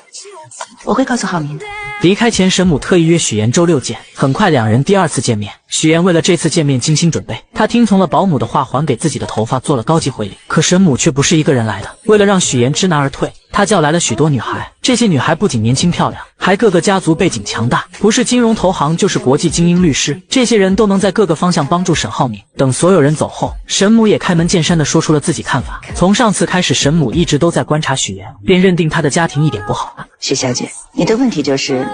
我会告诉浩明的。离开前，沈母特意约许妍周六见。很快两人第二次见面，许妍为了这次见面精心准备，她听从了保姆的话，还给自己的头发做了高级回礼。可沈母却不是一个人来的，为了让许妍知难而退，她叫来了许多女孩。这些女孩不仅年轻漂亮，还各个家族背景强大，不是金融投行就是国际精英律师，这些人都能在各个方向帮助沈浩明。等所有人走后，沈母也开门见山地说出了自己看法。从上次开始，沈母一直都在观察许妍，便认定她的家庭一点不好。许小姐，你的问题就是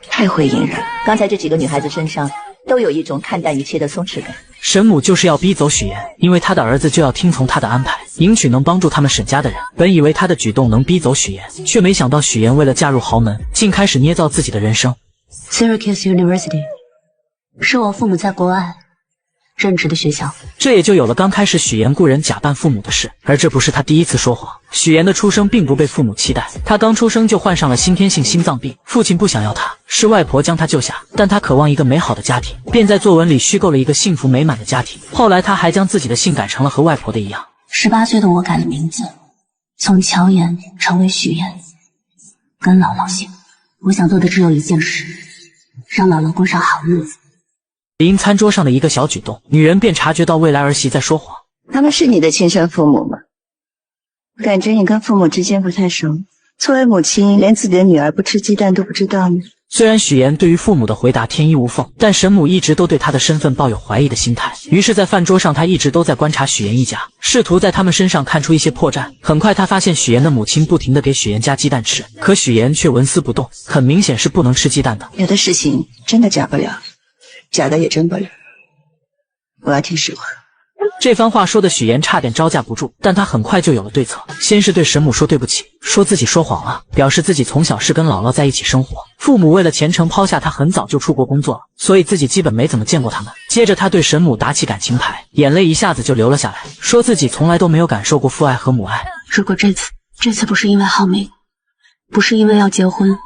太会隐忍。刚才这几个女孩子身上都有一种看淡一切的松弛感。沈母就是要逼走许妍，因为她的儿子就要听从她的安排，迎娶能帮助他们沈家的人。本以为她的举动能逼走许妍，却没想到许妍为了嫁入豪门，竟开始捏造自己的人生。 Syracuse University 是我父母在国外正直的学校。这也就有了刚开始许妍雇人假扮父母的事，而这不是他第一次说谎。许妍的出生并不被父母期待，他刚出生就患上了先天性心脏病，父亲不想要他，是外婆将他救下，但他渴望一个美好的家庭，便在作文里虚构了一个幸福美满的家庭。后来他还将自己的姓改成了和外婆的一样。18岁的我改了名字，从乔妍成为许妍，跟姥姥姓。我想做的只有一件事，让姥姥过上好日子。因餐桌上的一个小举动，女人便察觉到未来儿媳在说谎。他们是你的亲生父母吗？感觉你跟父母之间不太熟，作为母亲连自己的女儿不吃鸡蛋都不知道呢。虽然许妍对于父母的回答天衣无缝，但沈母一直都对她的身份抱有怀疑的心态。于是在饭桌上，她一直都在观察许妍一家，试图在他们身上看出一些破绽。很快她发现许妍的母亲不停地给许妍加鸡蛋吃，可许妍却纹丝不动，很明显是不能吃鸡蛋的。有的事情真的假不了，假的也真不了。我要听实话。这番话说的许妍差点招架不住，但她很快就有了对策。先是对沈母说对不起，说自己说谎了，表示自己从小是跟姥姥在一起生活，父母为了前程抛下她很早就出国工作了，所以自己基本没怎么见过他们。接着她对沈母打起感情牌，眼泪一下子就流了下来，说自己从来都没有感受过父爱和母爱。如果这次不是因为浩明，不是因为要结婚，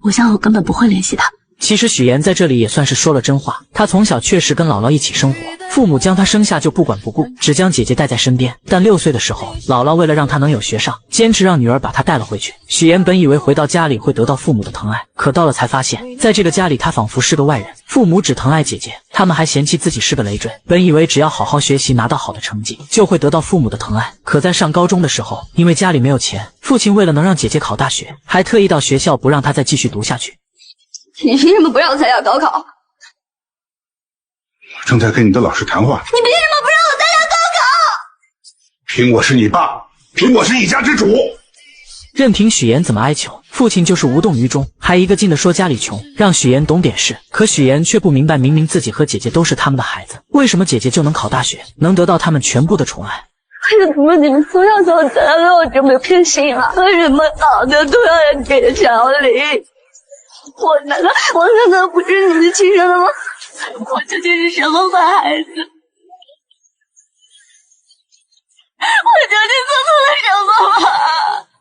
我想我根本不会联系他。其实许妍在这里也算是说了真话，她从小确实跟姥姥一起生活，父母将她生下就不管不顾，只将姐姐带在身边。但6岁的时候，姥姥为了让她能有学上，坚持让女儿把她带了回去。许妍本以为回到家里会得到父母的疼爱，可到了才发现，在这个家里她仿佛是个外人，父母只疼爱姐姐，他们还嫌弃自己是个累赘。本以为只要好好学习拿到好的成绩，就会得到父母的疼爱，可在上高中的时候，因为家里没有钱，父亲为了能让姐姐考大学，还特意到学校不让她再继续读下去。你凭什么不让我参加高考？我正在跟你的老师谈话。你凭什么不让我参加高考？凭我是你爸，凭我是一家之主。任凭许妍怎么哀求，父亲就是无动于衷，还一个劲地说家里穷，让许妍懂点事。可许妍却不明白，明明自己和姐姐都是他们的孩子，为什么姐姐就能考大学，能得到他们全部的宠爱？为什么你们从小到大对我这么偏心啊？为什么好的都要给乔林？我难道不是你们亲生的吗？我究竟是什么坏孩子？我究竟做错了什么吗？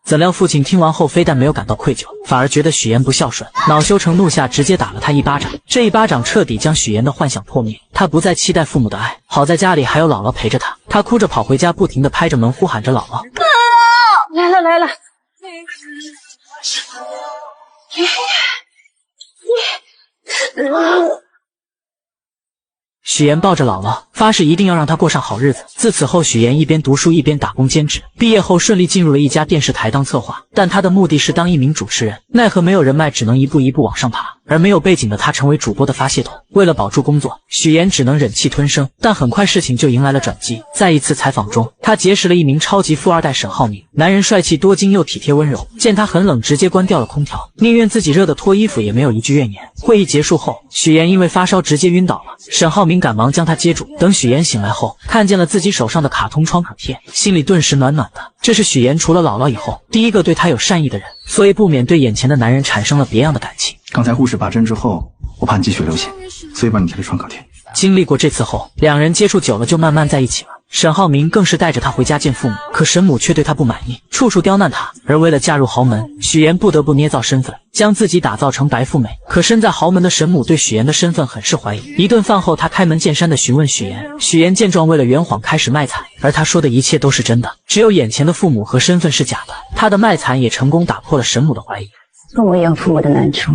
怎料父亲听完后，非但没有感到愧疚，反而觉得许妍不孝顺，恼羞成怒下直接打了他一巴掌。这一巴掌彻底将许妍的幻想破灭，他不再期待父母的爱。好在家里还有姥姥陪着他，他哭着跑回家，不停地拍着门呼喊着姥姥。来了。许妍抱着姥姥，发誓一定要让她过上好日子。自此后，许妍一边读书一边打工兼职，毕业后顺利进入了一家电视台当策划，但她的目的是当一名主持人，奈何没有人脉，只能一步一步往上爬。而没有背景的她成为主播的发泄筒，为了保住工作，许妍只能忍气吞声。但很快事情就迎来了转机，在一次采访中，她结识了一名超级富二代沈浩明，男人帅气多金又体贴温柔，见他很冷，直接关掉了空调，宁愿自己热得脱衣服也没有一句怨言。会议结束后，许妍因为发烧直接晕倒了，沈浩明赶忙将她接住。等许妍醒来后，看见了自己手上的卡通创可贴，心里顿时暖暖的。这是许妍除了姥姥以后第一个对她有善意的人，所以不免对眼前的男人产生了别样的感情。刚才护士拔针之后，我怕你积血流血，所以帮你贴了创可贴。经历过这次后，两人接触久了就慢慢在一起了。沈浩明更是带着她回家见父母，可沈母却对她不满意，处处刁难她。而为了嫁入豪门，许妍不得不捏造身份，将自己打造成白富美。可身在豪门的沈母对许妍的身份很是怀疑。一顿饭后，她开门见山地询问许妍，许妍见状为了圆谎开始卖惨，而她说的一切都是真的，只有眼前的父母和身份是假的。她的卖惨也成功打破了沈母的怀疑。跟我养父母的难处。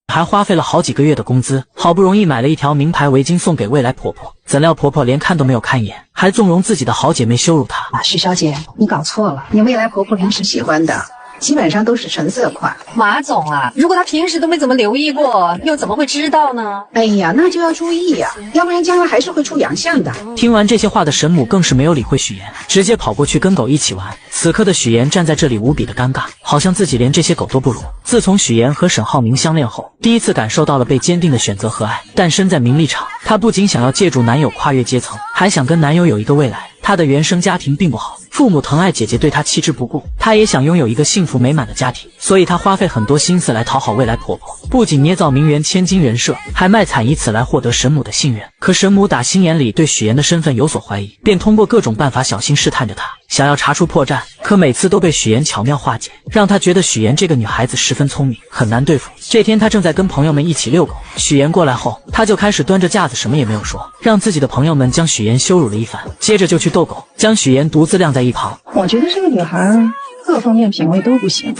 还花费了好几个月的工资，好不容易买了一条名牌围巾送给未来婆婆，怎料婆婆连看都没有看一眼，还纵容自己的好姐妹羞辱她。许小姐，你搞错了，你未来婆婆平时喜欢的基本上都是纯色款。马总啊，如果她平时都没怎么留意过，又怎么会知道呢？哎呀，那就要注意呀，要不然将来还是会出洋相的。听完这些话的沈母更是没有理会许妍，直接跑过去跟狗一起玩。此刻的许妍站在这里无比的尴尬，好像自己连这些狗都不如。自从许妍和沈浩明相恋后，第一次感受到了被坚定的选择和爱。但身在名利场，她不仅想要借助男友跨越阶层，还想跟男友有一个未来。她的原生家庭并不好，父母疼爱姐姐，对她弃之不顾，她也想拥有一个幸福美满的家庭，所以她花费很多心思来讨好未来婆婆，不仅捏造名媛千金人设，还卖惨以此来获得神母的信任。可神母打心眼里对许妍的身份有所怀疑，便通过各种办法小心试探着她，想要查出破绽，可每次都被许妍巧妙化解，让她觉得许妍这个女孩子十分聪明，很难对付。这天她正在跟朋友们一起遛狗，许妍过来后，她就开始端着架子什么也没有说，让自己的朋友们将许妍羞辱了一番，接着就去逗狗，将许妍独自晾在一旁。我觉得这个女孩各方面品味都不行，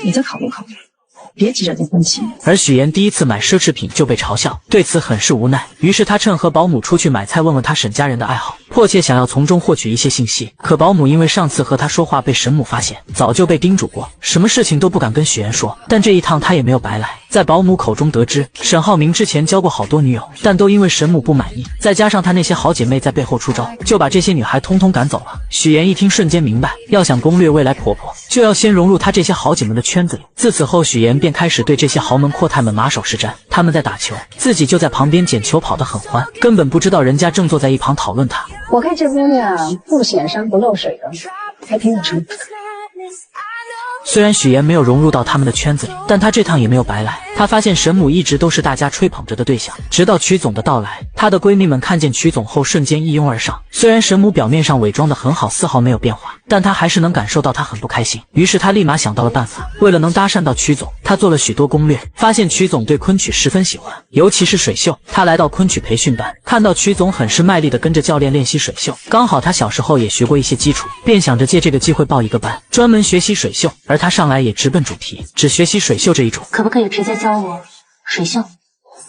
你再考虑考虑，别急着结婚期。而许妍第一次买奢侈品就被嘲笑，对此很是无奈，于是她趁和保姆出去买菜，问问她沈家人的爱好，迫切想要从中获取一些信息。可保姆因为上次和她说话被沈母发现，早就被叮嘱过，什么事情都不敢跟许妍说。但这一趟她也没有白来，在保姆口中得知，沈浩明之前交过好多女友，但都因为沈母不满意，再加上他那些好姐妹在背后出招，就把这些女孩通通赶走了。许妍一听瞬间明白，要想攻略未来婆婆，就要先融入她这些好姐们的圈子里。自此后，许妍便开始对这些豪门阔太们马首是瞻，他们在打球，自己就在旁边捡球跑得很欢，根本不知道人家正坐在一旁讨论她。我看这姑娘不显山不漏水的，还挺有成绩。虽然许妍没有融入到他们的圈子里，但她这趟也没有白来。她发现沈母一直都是大家吹捧着的对象，直到曲总的到来，她的闺蜜们看见曲总后瞬间一拥而上。虽然沈母表面上伪装得很好，丝毫没有变化，但她还是能感受到她很不开心。于是她立马想到了办法，为了能搭讪到曲总，她做了许多攻略，发现曲总对昆曲十分喜欢，尤其是水袖。她来到昆曲培训班，看到曲总很是卖力地跟着教练练习水袖，刚好她小时候也学过一些基础，便想着借这个机会报一个班，专门学习水袖。而她上来也直奔主题，只学习水袖这一种。可不可以直接教我水袖、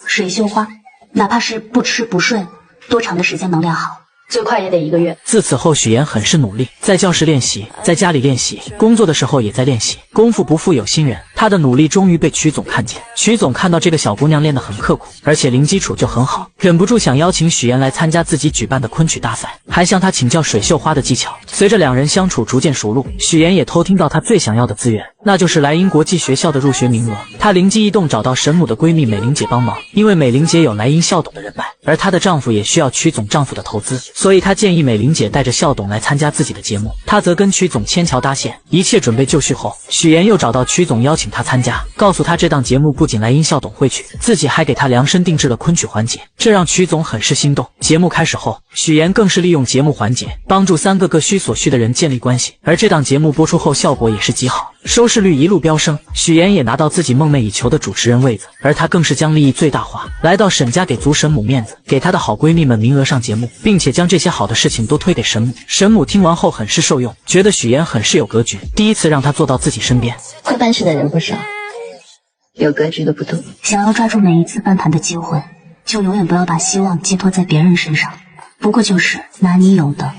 水袖花，哪怕是不吃不睡，多长的时间能练好？最快也得1个月。自此后，许妍很是努力，在教室练习，在家里练习，工作的时候也在练习。功夫不负有心人，她的努力终于被曲总看见。曲总看到这个小姑娘练得很刻苦，而且零基础就很好，忍不住想邀请许妍来参加自己举办的昆曲大赛，还向她请教水袖花的技巧。随着两人相处逐渐熟络，许妍也偷听到她最想要的资源，那就是莱茵国际学校的入学名额。她灵机一动，找到沈母的闺蜜美玲姐帮忙，因为美玲姐有莱茵校董的人脉，而她的丈夫也需要曲总丈夫的投资，所以她建议美玲姐带着校董来参加自己的节目，她则跟曲总牵桥搭线。一切准备就绪后，许妍又找到曲总邀请她参加，告诉她这档节目不仅莱茵校董会去，自己还给她量身定制了昆曲环节，这让曲总很是心动。节目开始后，许妍更是利用节目环节帮助3个各需所需的人建立关系，而这档节目播出后效果也是极好，收视率一路飙升，许妍也拿到自己梦寐以求的主持人位子，而她更是将利益最大化，来到沈家给足沈母面子，给她的好闺蜜们名额上节目，并且将这些好的事情都推给沈母。沈母听完后很是受用，觉得许妍很是有格局，第一次让她坐到自己身边。会办事的人不少，有格局的不多。想要抓住每一次翻盘的机会，就永远不要把希望寄托在别人身上，不过就是拿你有的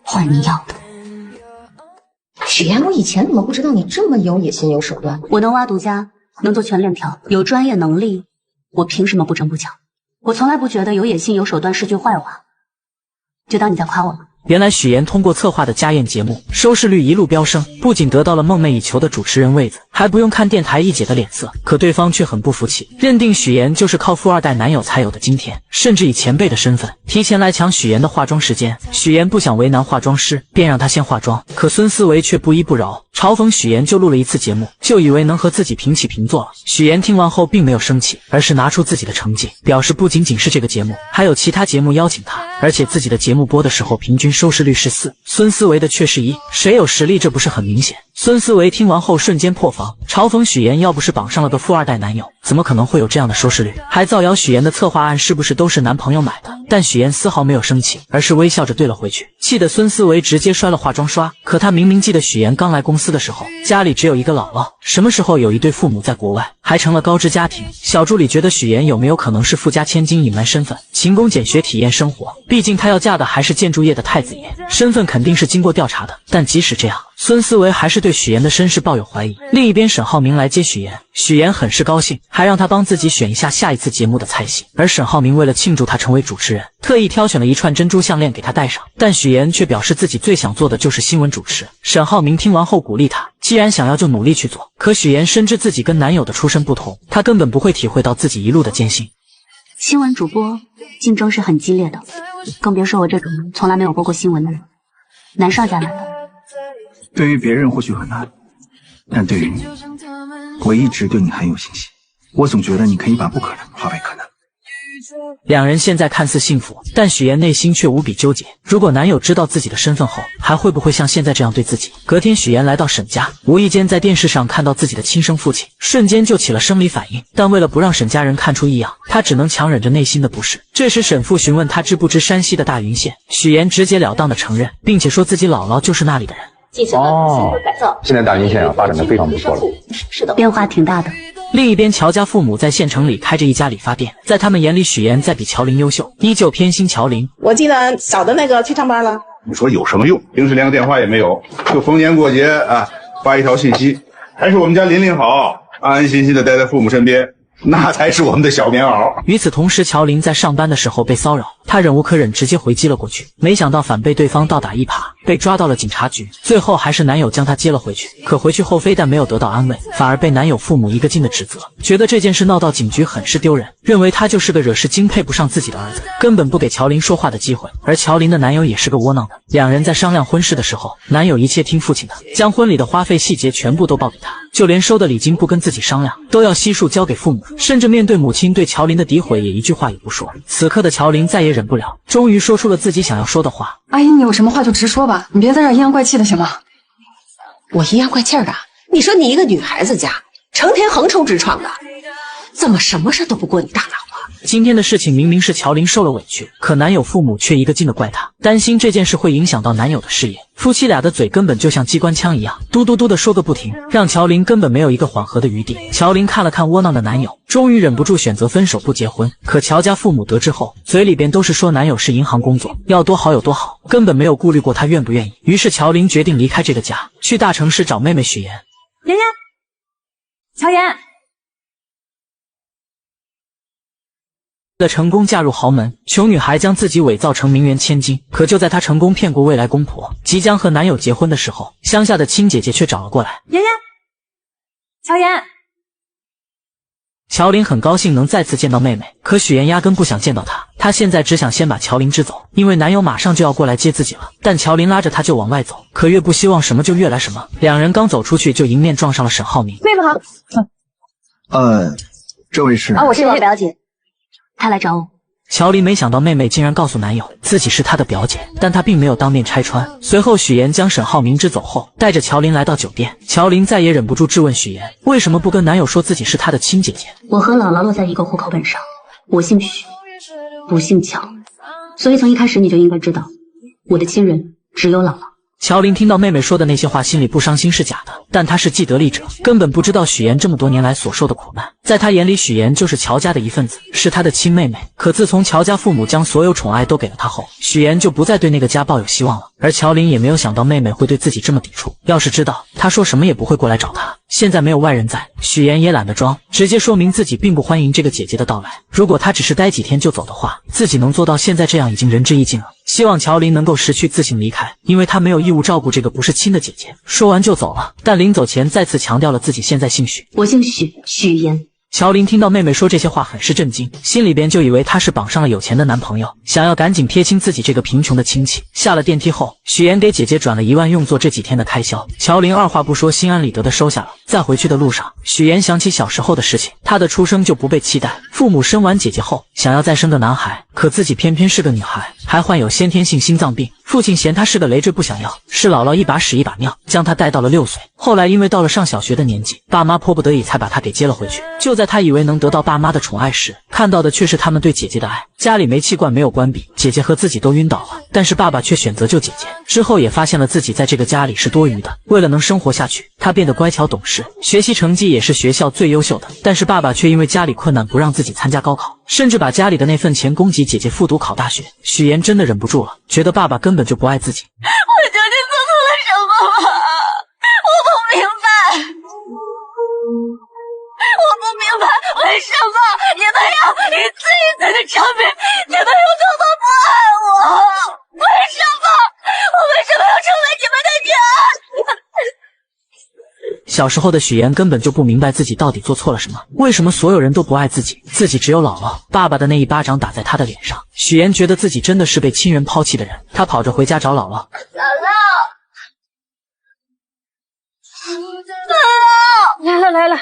换你要的。许妍，我以前怎么不知道你这么有野心有手段？我能挖独家，能做全链条，有专业能力，我凭什么不争不抢？我从来不觉得有野心有手段是句坏话，就当你在夸我了。原来许妍通过策划的家宴节目，收视率一路飙升，不仅得到了梦寐以求的主持人位子，还不用看电台一姐的脸色。可对方却很不服气，认定许妍就是靠富二代男友才有的今天，甚至以前辈的身份提前来抢许妍的化妆时间。许妍不想为难化妆师，便让她先化妆，可孙思维却不依不饶，嘲讽许妍就录了一次节目，就以为能和自己平起平坐了。许妍听完后并没有生气，而是拿出自己的成绩，表示不仅仅是这个节目，还有其他节目邀请她，而且自己的节目播的时候平均收视率是4，孙思维的却是1，谁有实力这不是很明显？孙思维听完后瞬间破防，嘲讽许妍要不是绑上了个富二代男友，怎么可能会有这样的收视率？还造谣许妍的策划案是不是都是男朋友买的？但许妍丝毫没有生气，而是微笑着对了回去，气得孙思维直接摔了化妆刷。可他明明记得许妍刚来公司的时候，家里只有一个姥姥，什么时候有一对父母在国外，还成了高知家庭。小助理觉得许妍有没有可能是富家千金隐瞒身份，勤工俭学体验生活，毕竟她要嫁的还是建筑业的太子爷，身份肯定是经过调查的。但即使这样，孙思维还是对许妍的身世抱有怀疑。另一边沈浩明来接许妍，许妍很是高兴，还让他帮自己选一下下一次节目的菜系。而沈浩明为了庆祝他成为主持人，特意挑选了一串珍珠项链给他戴上，但许妍却表示自己最想做的就是新闻主持。沈浩明听完后鼓励他，既然想要就努力去做。可许妍深知自己跟男友的出身不同，她根本不会体会到自己一路的艰辛。新闻主播竞争是很激烈的，更别说我这种从来没有播过新闻的人。男上家来了。对于别人或许很难，但对于你，我一直对你很有信心。我总觉得你可以把不可能化为可能。两人现在看似幸福，但许妍内心却无比纠结。如果男友知道自己的身份后，还会不会像现在这样对自己？隔天，许妍来到沈家，无意间在电视上看到自己的亲生父亲，瞬间就起了生理反应。但为了不让沈家人看出异样，她只能强忍着内心的不适。这时，沈父询问她知不知山西的大云县，许妍直截了当的承认，并且说自己姥姥就是那里的人。现在大云县发展的非常不错了，是的，变化挺大的。另一边，乔家父母在县城里开着一家理发店，在他们眼里，许妍在比乔琳优秀，依旧偏心乔琳。我记得小的那个去上班了，你说有什么用？平时连个电话也没有，就逢年过节啊发一条信息，还是我们家琳琳好，安安心心的待在父母身边，那才是我们的小棉袄。与此同时，乔琳在上班的时候被骚扰，她忍无可忍，直接回击了过去，没想到反被对方倒打一耙，被抓到了警察局。最后还是男友将她接了回去，可回去后非但没有得到安慰，反而被男友父母一个劲的指责，觉得这件事闹到警局很是丢人，认为他就是个惹事精配不上自己的儿子，根本不给乔琳说话的机会。而乔琳的男友也是个窝囊的，两人在商量婚事的时候，男友一切听父亲的，将婚礼的花费细节全部都报给他，就连收的礼金不跟自己商量，都要悉数交给父母，甚至面对母亲对乔琳的诋毁也一句话也不说。此刻的乔琳再也忍不了，终于说出了自己想要说的话。阿姨，你有什么话就直说吧，你别在这儿阴阳怪气的行吗？我阴阳怪气的？你说你一个女孩子家，成天横冲直撞的，怎么什么事都不过你大脑啊？今天的事情明明是乔琳受了委屈，可男友父母却一个劲的怪她，担心这件事会影响到男友的事业。夫妻俩的嘴根本就像机关枪一样，嘟嘟嘟的说个不停，让乔琳根本没有一个缓和的余地。乔琳看了看窝囊的男友，终于忍不住选择分手不结婚。可乔家父母得知后，嘴里边都是说男友是银行工作，要多好有多好，根本没有顾虑过他愿不愿意。于是乔琳决定离开这个家，去大城市找妹妹许妍。妍妍，乔妍。为了成功嫁入豪门，穷女孩将自己伪造成名媛千金。可就在她成功骗过未来公婆，即将和男友结婚的时候，乡下的亲姐姐却找了过来。妍妍，乔妍。乔琳很高兴能再次见到妹妹，可许妍压根不想见到她。她现在只想先把乔琳支走，因为男友马上就要过来接自己了。但乔琳拉着她就往外走，可越不希望什么就越来什么。两人刚走出去，就迎面撞上了沈浩明。妹妹好。这位是？我是你的表姐。他来找我。乔琳没想到妹妹竟然告诉男友自己是她的表姐，但她并没有当面拆穿。随后许妍将沈浩明支走后，带着乔琳来到酒店。乔琳再也忍不住质问许妍，为什么不跟男友说自己是她的亲姐姐？我和姥姥落在一个户口本上，我姓许，不姓乔，所以从一开始你就应该知道，我的亲人只有姥姥。乔琳听到妹妹说的那些话，心里不伤心是假的，但她是既得利者，根本不知道许妍这么多年来所受的苦难。在她眼里，许妍就是乔家的一份子，是她的亲妹妹。可自从乔家父母将所有宠爱都给了她后，许妍就不再对那个家抱有希望了。而乔琳也没有想到妹妹会对自己这么抵触，要是知道，她说什么也不会过来找她。现在没有外人在，许妍也懒得装，直接说明自己并不欢迎这个姐姐的到来。如果她只是待几天就走的话，自己能做到现在这样已经仁至义尽了。希望乔琳能够识趣自行离开，因为她没有义务照顾这个不是亲的姐姐。说完就走了，但临走前再次强调了自己现在姓许。我姓许，许妍。乔琳听到妹妹说这些话很是震惊，心里边就以为她是绑上了有钱的男朋友，想要赶紧撇清自己这个贫穷的亲戚。下了电梯后，许妍给姐姐转了1万用作这几天的开销，乔琳二话不说心安理得的收下了。在回去的路上，许妍想起小时候的事情，她的出生就不被期待，父母生完姐姐后想要再生个男孩，可自己偏偏是个女孩，还患有先天性心脏病，父亲嫌她是个累赘不想要，是姥姥一把屎一把尿将她带到了6岁。后来因为到了上小学的年纪，爸妈迫不得已才把她给接了回去。就在她以为能得到爸妈的宠爱时，看到的却是他们对姐姐的爱。家里煤气罐没有关闭，姐姐和自己都晕倒了，但是爸爸却选择救姐姐。之后也发现了自己在这个家里是多余的，为了能生活下去，他变得乖巧懂事，学习成绩也是学校最优秀的。但是爸爸却因为家里困难不让自己参加高考，甚至把家里的那份钱供给姐姐复读考大学。许妍真的忍不住了，觉得爸爸根本就不爱自己。我究竟做错了什么吗？我不明白，我不明白为什么你们要一次一次的证明你们有多么不爱我？为什么？我为什么要成为你们的女儿？小时候的许妍根本就不明白自己到底做错了什么，为什么所有人都不爱自己，自己只有姥姥。爸爸的那一巴掌打在她的脸上，许妍觉得自己真的是被亲人抛弃的人。她跑着回家找姥姥。姥姥，来了。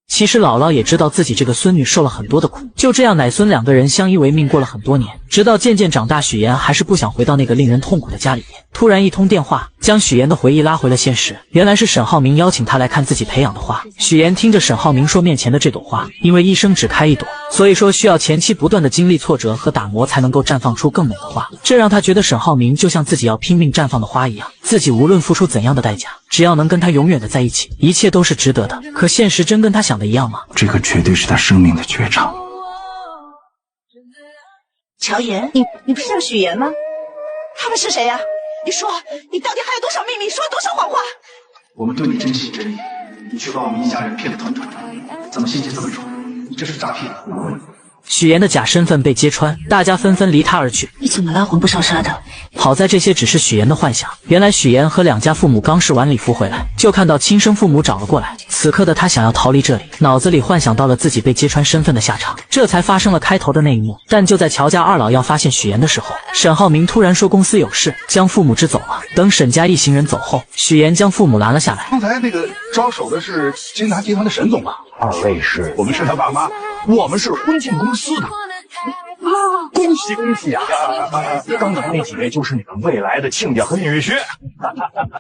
其实姥姥也知道自己这个孙女受了很多的苦，就这样奶孙两个人相依为命过了很多年，直到渐渐长大，许妍还是不想回到那个令人痛苦的家里面。突然一通电话将许妍的回忆拉回了现实，原来是沈浩明邀请她来看自己培养的花。许妍听着沈浩明说，面前的这朵花因为一生只开一朵，所以说需要前期不断的经历挫折和打磨才能够绽放出更美的花，这让她觉得沈浩明就像自己要拼命绽放的花一样，自己无论付出怎样的代价，只要能跟他永远的在一起，一切都是值得的。可现实真跟他想的一样吗？这个绝对是他生命的绝唱。乔妍，你不是叫许妍吗？他们是谁呀？你说，你到底还有多少秘密？说了多少谎话？我们对你真心真意，你却把我们一家人骗得团团转，怎么心机这么重？你这是诈骗！许妍的假身份被揭穿，大家纷纷离她而去。你怎么拉魂不少杀的？好在这些只是许妍的幻想，原来许妍和两家父母刚试完礼服回来，就看到亲生父母找了过来。此刻的她想要逃离这里，脑子里幻想到了自己被揭穿身份的下场，这才发生了开头的那一幕。但就在乔家二老要发现许妍的时候，沈浩明突然说公司有事，将父母支走了。等沈家一行人走后，许妍将父母拦了下来。刚才那个招手的是金达集团的沈总吧？二位是？我们是他爸妈，我们是婚庆公司的。恭喜恭喜啊！刚才那几位就是你们未来的亲家和女婿。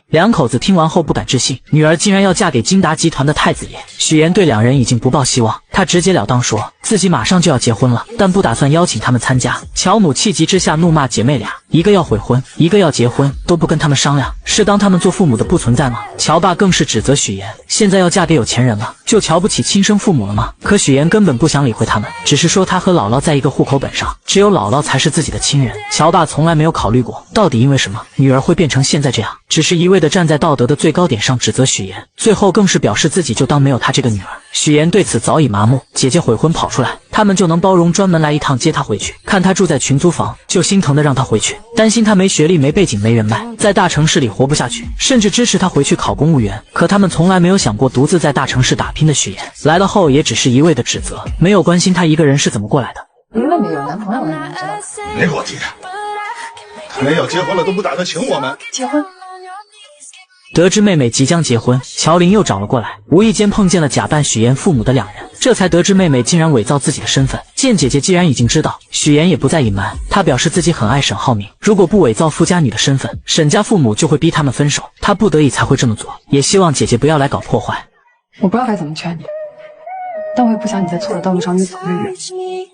两口子听完后不敢置信，女儿竟然要嫁给金达集团的太子爷。许妍对两人已经不抱希望，她直截了当说自己马上就要结婚了，但不打算邀请他们参加。乔母气急之下怒骂姐妹俩，一个要悔婚，一个要结婚，都不跟他们商量，是当他们做父母的不存在吗？乔爸更是指责许妍现在要嫁给有钱人了，就瞧不起亲生父母了吗？可许妍根本不想理会他们，只是说她和姥姥在一个户口本上，只有姥姥才是自己的亲人。乔爸从来没有考虑过到底因为什么女儿会变成现在这样，只是一味的站在道德的最高点上指责许妍，最后更是表示自己就当没有她这个女儿。许妍对此早已麻木，姐姐悔婚跑出来，他们就能包容，专门来一趟接她回去，看她住在群租房就心疼的让她回去，担心她没学历没背景没人脉，在大城市里活不下去，甚至支持她回去考公务员。可他们从来没有想过独自在大城市打拼的许妍来了后也只是一味的指责，没有关心她一个人是怎么过来的。你妹妹有男朋友了，你知道？没给我提，他连要结婚了都不打算请我们。结婚？得知妹妹即将结婚，乔林又找了过来，无意间碰见了假扮许妍父母的两人，这才得知妹妹竟然伪造自己的身份。见姐姐既然已经知道，许妍也不再隐瞒，她表示自己很爱沈浩明，如果不伪造富家女的身份，沈家父母就会逼他们分手，她不得已才会这么做，也希望姐姐不要来搞破坏。我不知道该怎么劝你，但我也不想你在错的道路上越走越远，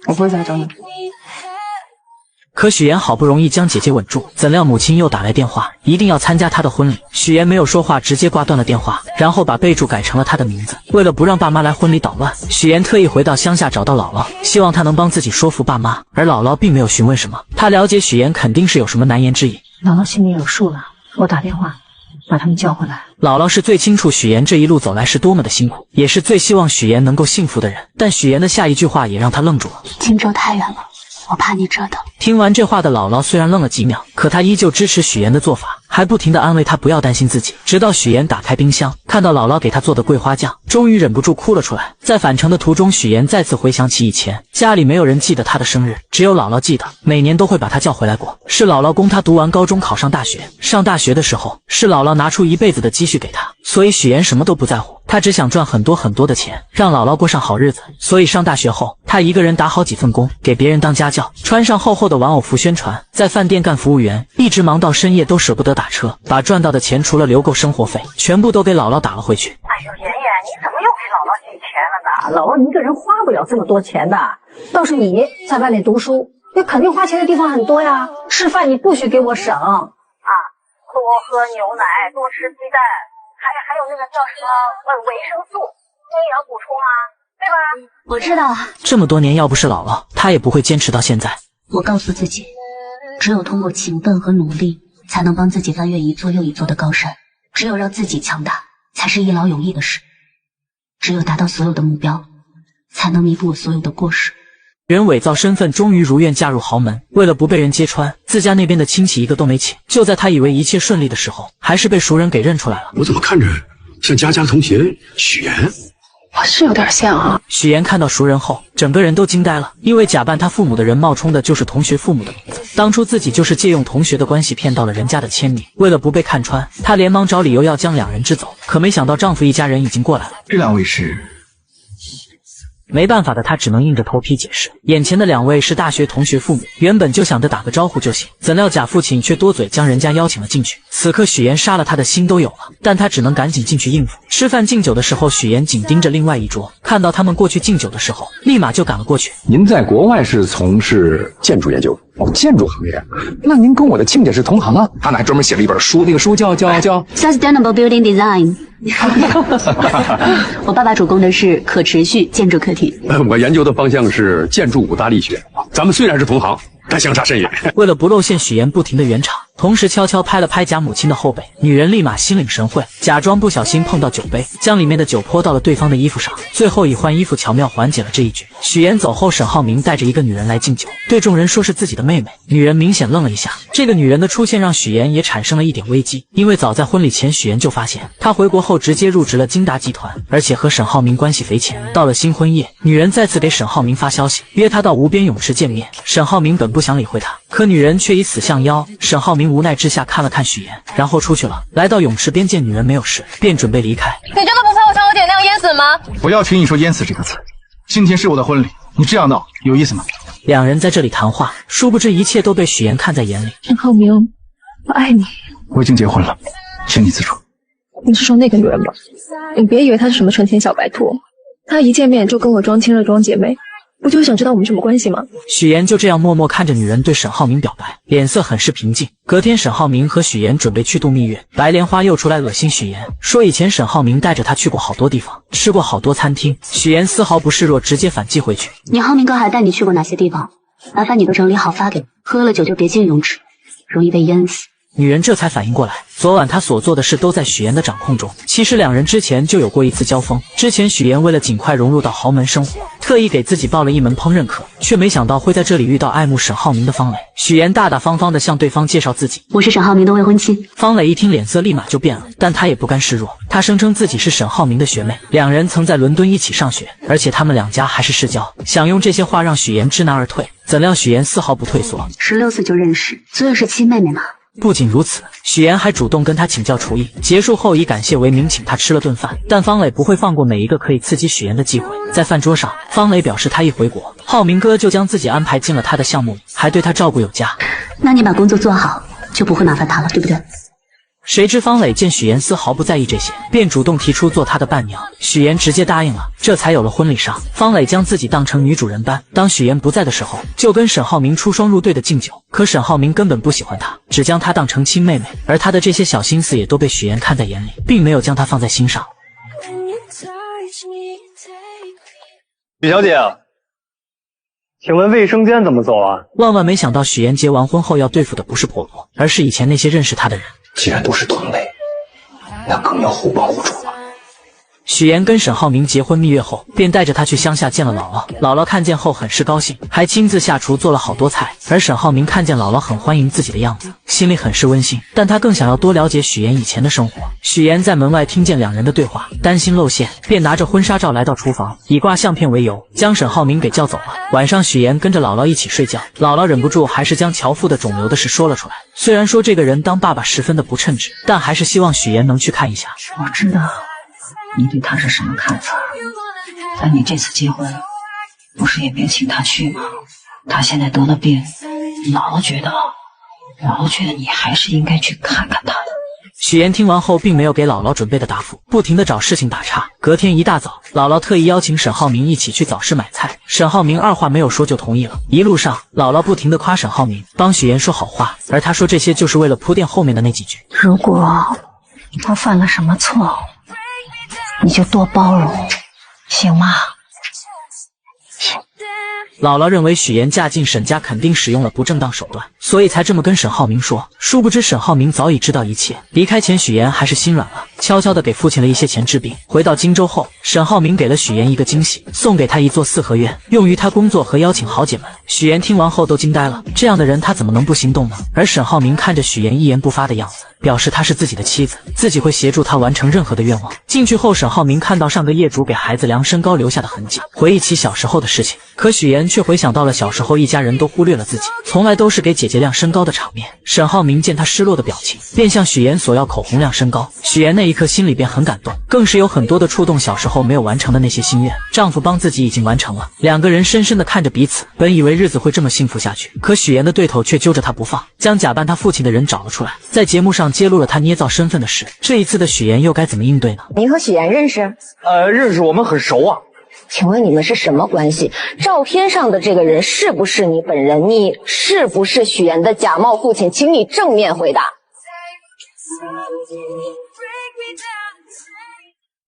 我不会再来找你。可许妍好不容易将姐姐稳住，怎料母亲又打来电话，一定要参加她的婚礼。许妍没有说话，直接挂断了电话，然后把备注改成了她的名字。为了不让爸妈来婚礼捣乱，许妍特意回到乡下找到姥姥，希望她能帮自己说服爸妈。而姥姥并没有询问什么，她了解许妍肯定是有什么难言之隐。姥姥心里有数了，我打电话把他们叫回来。姥姥是最清楚许妍这一路走来是多么的辛苦，也是最希望许妍能够幸福的人。但许妍的下一句话也让她愣住了：荆州太远了，我怕你折腾。听完这话的姥姥虽然愣了几秒，可她依旧支持许妍的做法，还不停地安慰她不要担心自己。直到许妍打开冰箱，看到姥姥给她做的桂花酱，终于忍不住哭了出来。在返程的途中，许妍再次回想起以前家里没有人记得她的生日，只有姥姥记得，每年都会把她叫回来过。是姥姥供她读完高中考上大学，上大学的时候是姥姥拿出一辈子的积蓄给她，所以许妍什么都不在乎，她只想赚很多很多的钱，让姥姥过上好日子。所以上大学后，她一个人打好几份工，给别人当家教，穿上厚厚的玩偶服宣传，在饭店干服务员，一直忙到深夜都舍不得打车，把赚到的钱除了留够生活费，全部都给姥姥打了回去。哎呦，妍妍，你怎么又给姥姥给钱了呢？姥姥一个人花不了这么多钱的，倒是你在外面读书，你肯定花钱的地方很多呀。吃饭你不许给我省啊，多喝牛奶，多吃鸡蛋，还有那个叫什么维生素、营养补充啊，对吧？我知道啊。这么多年，要不是姥姥，她也不会坚持到现在。我告诉自己，只有通过勤奋和努力，才能帮自己翻越一座又一座的高山。只有让自己强大，才是一劳永逸的事。只有达到所有的目标，才能弥补我所有的过失。人伪造身份，终于如愿嫁入豪门。为了不被人揭穿，自家那边的亲戚一个都没请。就在他以为一切顺利的时候，还是被熟人给认出来了。我怎么看着像佳佳同学许妍？是有点像啊。许妍看到熟人后，整个人都惊呆了，因为假扮他父母的人冒充的就是同学父母的名字。当初自己就是借用同学的关系骗到了人家的签名。为了不被看穿，她连忙找理由要将两人支走，可没想到丈夫一家人已经过来了。这两位是？没办法的她只能硬着头皮解释，眼前的两位是大学同学父母，原本就想着打个招呼就行，怎料贾父亲却多嘴将人家邀请了进去。此刻许妍杀了他的心都有了，但她只能赶紧进去应付。吃饭敬酒的时候，许妍紧盯着另外一桌，看到他们过去敬酒的时候，立马就赶了过去。您在国外是从事建筑研究？哦，建筑行业？那您跟我的亲家是同行啊？他还专门写了一本书，那个书叫 Sustainable Building Design。我爸爸主攻的是可持续建筑课题。我研究的方向是建筑五大力学。咱们虽然是同行，但相差甚远。为了不露馅，许妍不停地圆场，同时悄悄拍了拍贾母亲的后背。女人立马心领神会，假装不小心碰到酒杯，将里面的酒泼到了对方的衣服上，最后以换衣服巧妙缓解了这一局。许妍走后，沈浩明带着一个女人来敬酒，对众人说是自己的妹妹。女人明显愣了一下，这个女人的出现让许妍也产生了一点危机，因为早在婚礼前，许妍就发现她回国后直接入职了金达集团，而且和沈浩明关系匪浅。到了新婚夜，女人再次给沈浩明发消息，约他到无边泳池见面。沈浩明本不想理会她，可女人却以死相邀。沈浩明无奈之下看了看许妍，然后出去了。来到泳池边见女人没有事，便准备离开。你真的不怕我像我姐那样淹死吗？不要轻易说淹死这个词。今天是我的婚礼，你这样闹有意思吗？两人在这里谈话，殊不知一切都被许妍看在眼里。沈浩明，我爱你。我已经结婚了，请你自重。你是说那个女人吧？你别以为她是什么纯情小白兔，她一见面就跟我装亲热装姐妹，不就是想知道我们什么关系吗？许妍就这样默默看着女人对沈浩明表白，脸色很是平静。隔天，沈浩明和许妍准备去度蜜月，白莲花又出来恶心许妍，说以前沈浩明带着她去过好多地方，吃过好多餐厅。许妍丝毫不示弱，直接反击回去。你浩明哥还带你去过哪些地方？麻烦你都整理好发给我。喝了酒就别进泳池，容易被淹死。女人这才反应过来，昨晚她所做的事都在许妍的掌控中。其实两人之前就有过一次交锋，之前许妍为了尽快融入到豪门生活，特意给自己报了一门烹饪课，却没想到会在这里遇到爱慕沈浩明的方磊。许妍大大方方地向对方介绍自己，我是沈浩明的未婚妻。方磊一听脸色立马就变了，但他也不甘示弱，他声称自己是沈浩明的学妹，两人曾在伦敦一起上学，而且他们两家还是世交，想用这些话让许妍知难而退。怎料许妍丝毫不退缩，16岁就认识，所以是亲妹妹嘛。不仅如此，许妍还主动跟他请教厨艺，结束后以感谢为名请他吃了顿饭。但方磊不会放过每一个可以刺激许妍的机会。在饭桌上，方磊表示他一回国，浩明哥就将自己安排进了他的项目里，还对他照顾有加。那你把工作做好，就不会麻烦他了，对不对？谁知方磊见许妍丝毫不在意这些，便主动提出做他的伴娘。许妍直接答应了，这才有了婚礼上，方磊将自己当成女主人般。当许妍不在的时候，就跟沈浩明出双入对的敬酒。可沈浩明根本不喜欢她，只将她当成亲妹妹，而他的这些小心思也都被许妍看在眼里，并没有将她放在心上。许小姐，请问卫生间怎么走啊？万万没想到，许妍结完婚后要对付的不是婆婆，而是以前那些认识她的人。既然都是同类，那更要互帮互助吧。许妍跟沈浩明结婚蜜月后，便带着他去乡下见了姥姥。姥姥看见后很是高兴，还亲自下厨做了好多菜。而沈浩明看见姥姥很欢迎自己的样子，心里很是温馨，但他更想要多了解许妍以前的生活。许妍在门外听见两人的对话，担心露馅，便拿着婚纱照来到厨房，以挂相片为由将沈浩明给叫走了。晚上许妍跟着姥姥一起睡觉，姥姥忍不住还是将乔父的肿瘤的事说了出来。虽然说这个人当爸爸十分的不称职，但还是希望许妍能去看一下。我知道你对他是什么看法，但你这次结婚不是也别请他去吗？他现在得了病，姥姥觉得你还是应该去看看他的。许妍听完后并没有给姥姥准备的答复，不停地找事情打岔。隔天一大早，姥姥特意邀请沈浩明一起去早市买菜，沈浩明二话没有说就同意了。一路上，姥姥不停地夸沈浩明，帮许妍说好话，而他说这些就是为了铺垫后面的那几句。如果他犯了什么错，你就多包容，行吗？行。姥姥认为许岩嫁进沈家肯定使用了不正当手段，所以才这么跟沈浩明说。殊不知沈浩明早已知道一切。离开前许岩还是心软了，悄悄地给父亲了一些钱治病。回到荆州后，沈浩明给了许岩一个惊喜，送给他一座4合院，用于他工作和邀请豪姐们。许岩听完后都惊呆了，这样的人他怎么能不心动呢？而沈浩明看着许岩一言不发的样子，表示她是自己的妻子，自己会协助他完成任何的愿望。进去后，沈浩明看到上个业主给孩子量身高留下的痕迹，回忆起小时候的事情。可许岩却回想到了小时候一家人都忽略了自己，从来都是给姐姐量身高的场面。沈浩明见他失落的表情，便向许岩索要口红量身高。许岩那一刻心里便很感动，更是有很多的触动小时候没有完成的那些心愿，丈夫帮自己已经完成了。两个人深深地看着彼此，本以为日子会这么幸福下去，可许岩的对头却揪着他不放，将假扮他父亲的人找了出来，在节目上揭露了他捏造身份的事。这一次的许岩又该怎么应对呢？您和许岩认识？认识，我们很熟啊。请问你们是什么关系？照片上的这个人是不是你本人？你是不是许岩的假冒父亲？请你正面回答。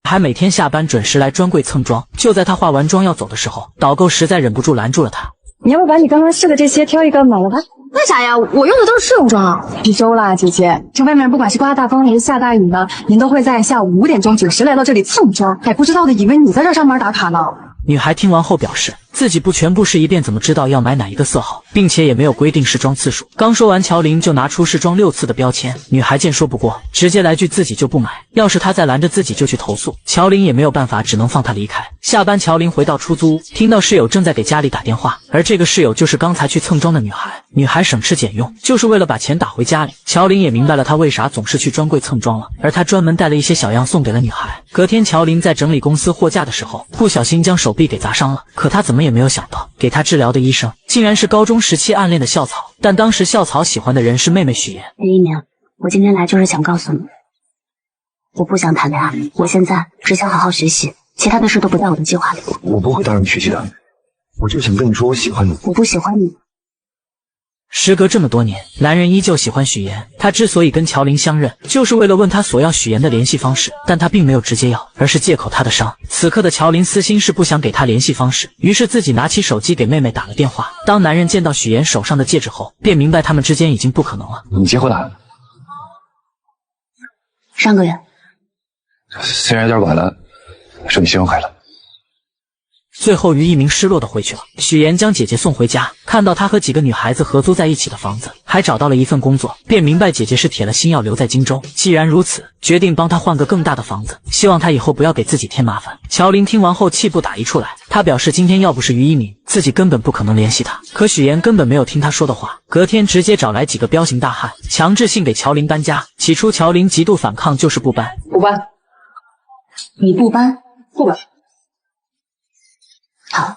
还每天下班准时来专柜蹭妆。就在他化完妆要走的时候，导购实在忍不住拦住了他。你要不把你刚刚试的这些挑一个买了吧？为啥呀？我用的都是试用装。徐州啦，姐姐，这外面不管是刮大风还是下大雨呢，您都会在下午5点钟准时来到这里蹭妆，还不知道的以为你在这上班打卡呢。女孩听完后表示，自己不全部试一遍怎么知道要买哪一个色号，并且也没有规定试妆次数。刚说完，乔林就拿出试妆6次的标签。女孩见说不过，直接来句自己就不买。要是她再拦着自己就去投诉，乔林也没有办法，只能放她离开。下班，乔林回到出租屋，听到室友正在给家里打电话，而这个室友就是刚才去蹭妆的女孩。女孩省吃俭用，就是为了把钱打回家里。乔林也明白了她为啥总是去专柜蹭妆了，而她专门带了一些小样送给了女孩。隔天，乔林在整理公司货架的时候，不小心将手臂给砸伤了。可他怎么也没有想到，给他治疗的医生竟然是高中时期暗恋的校草。但当时校草喜欢的人是妹妹许妍。林一鸣，我今天来就是想告诉你，我不想谈恋爱，我现在只想好好学习，其他的事都不在我的计划里。我不会耽误你学习的，我就想跟你说我喜欢你。我不喜欢你。时隔这么多年，男人依旧喜欢许妍。他之所以跟乔林相认，就是为了问他索要许妍的联系方式，但他并没有直接要，而是借口他的伤。此刻的乔林私心是不想给他联系方式，于是自己拿起手机给妹妹打了电话。当男人见到许妍手上的戒指后，便明白他们之间已经不可能了。你结婚了？上个月。虽然有点晚了，祝你新婚快乐。最后，于一鸣失落的回去了。许妍将姐姐送回家，看到她和几个女孩子合租在一起的房子，还找到了一份工作，便明白姐姐是铁了心要留在荆州。既然如此，决定帮她换个更大的房子，希望她以后不要给自己添麻烦。乔林听完后气不打一处来，他表示今天要不是于一鸣，自己根本不可能联系他。可许妍根本没有听他说的话，隔天直接找来几个彪形大汉，强制性给乔林搬家。起初乔林极度反抗，就是不搬。不搬。你不搬？不搬。好，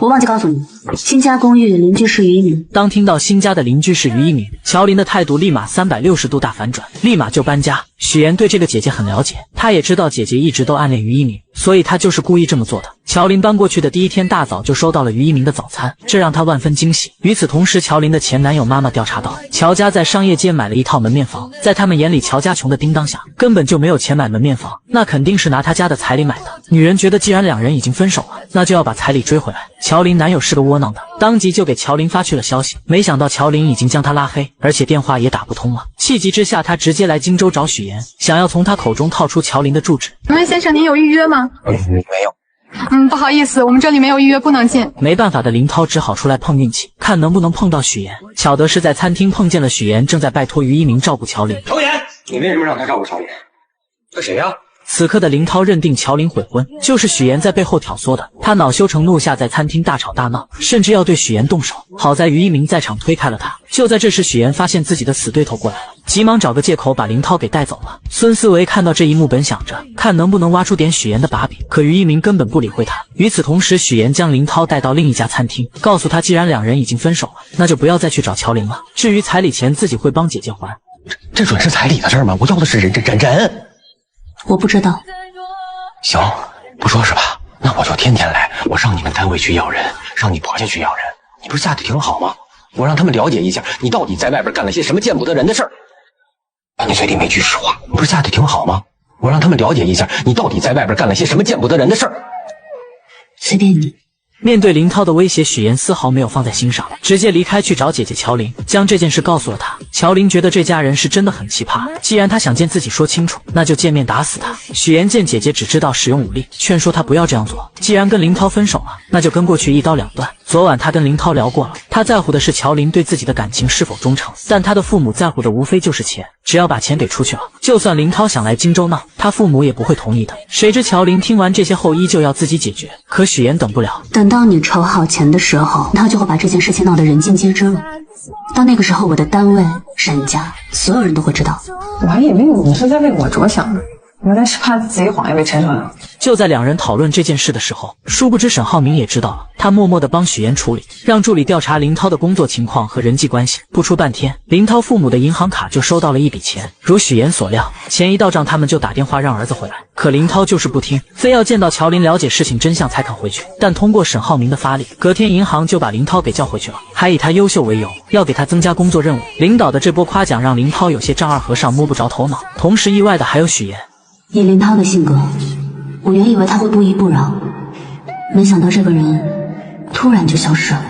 我忘记告诉你，新家公寓邻居是于一鸣。当听到新家的邻居是于一鸣，乔林的态度立马360度大反转，立马就搬家。许妍对这个姐姐很了解，她也知道姐姐一直都暗恋于一鸣，所以她就是故意这么做的。乔林搬过去的第一天大早就收到了于一鸣的早餐，这让她万分惊喜。与此同时，乔林的前男友妈妈调查到，乔家在商业街买了一套门面房，在他们眼里，乔家穷得叮当响，根本就没有钱买门面房，那肯定是拿他家的彩礼买的。女人觉得既然两人已经分手了，那就要把彩礼追回来。乔林男友是个窝囊的，当即就给乔林发去了消息，没想到乔林已经将他拉黑，而且电话也打不通了。气急之下，他直接来荆州找许妍，想要从他口中套出乔林的住址。请问先生，您有预约吗？没有。不好意思，我们这里没有预约，不能进。没办法的林涛只好出来碰运气，看能不能碰到许妍。巧的是在餐厅碰见了许妍，正在拜托于一鸣照顾乔林。乔妍，你为什么让他照顾乔林？这谁呀？此刻的林涛认定乔林悔婚，就是许妍在背后挑唆的。他恼羞成怒下，在餐厅大吵大闹，甚至要对许妍动手。好在于一鸣在场推开了他。就在这时，许妍发现自己的死对头过来了，急忙找个借口把林涛给带走了。孙思维看到这一幕，本想着看能不能挖出点许妍的把柄，可于一鸣根本不理会他。与此同时，许妍将林涛带到另一家餐厅，告诉他既然两人已经分手了，那就不要再去找乔林了。至于彩礼钱，自己会帮姐姐还。这准是彩礼的事吗？我要的是人。我不知道。行，不说是吧？那我就天天来，我上你们单位去要人，上你婆家去要人。你不是嫁得挺好吗？我让他们了解一下，你到底在外边干了些什么见不得人的事儿。你嘴里没句实话，不是嫁得挺好吗？我让他们了解一下，你到底在外边干了些什么见不得人的事儿。随便你，面对林涛的威胁，许妍丝毫没有放在心上，直接离开去找姐姐乔琳，将这件事告诉了她。乔琳觉得这家人是真的很奇葩，既然他想见自己说清楚，那就见面打死他。许妍见姐姐只知道使用武力，劝说她不要这样做，既然跟林涛分手了，那就跟过去一刀两断。昨晚他跟林涛聊过了，他在乎的是乔琳对自己的感情是否忠诚，但他的父母在乎的无非就是钱，只要把钱给出去了，就算林涛想来荆州闹，他父母也不会同意的。谁知乔琳听完这些后依旧要自己解决，可许妍等不了，等到你筹好钱的时候，他就会把这件事情闹得人尽皆知了。到那个时候，我的单位、沈家，所有人都会知道。我还以为你是在为我着想呢，原来是怕自己谎言被拆穿了。就在两人讨论这件事的时候，殊不知沈浩明也知道了，他默默地帮许妍处理，让助理调查林涛的工作情况和人际关系。不出半天，林涛父母的银行卡就收到了一笔钱，如许妍所料，钱一到账，他们就打电话让儿子回来。可林涛就是不听，非要见到乔琳了解事情真相才肯回去。但通过沈浩明的发力，隔天银行就把林涛给叫回去了，还以他优秀为由，要给他增加工作任务。领导的这波夸奖让林涛有些丈二和尚摸不着头脑，同时意外的还有许妍。以林涛的性格，我原以为他会不依不饶，没想到这个人突然就消失了。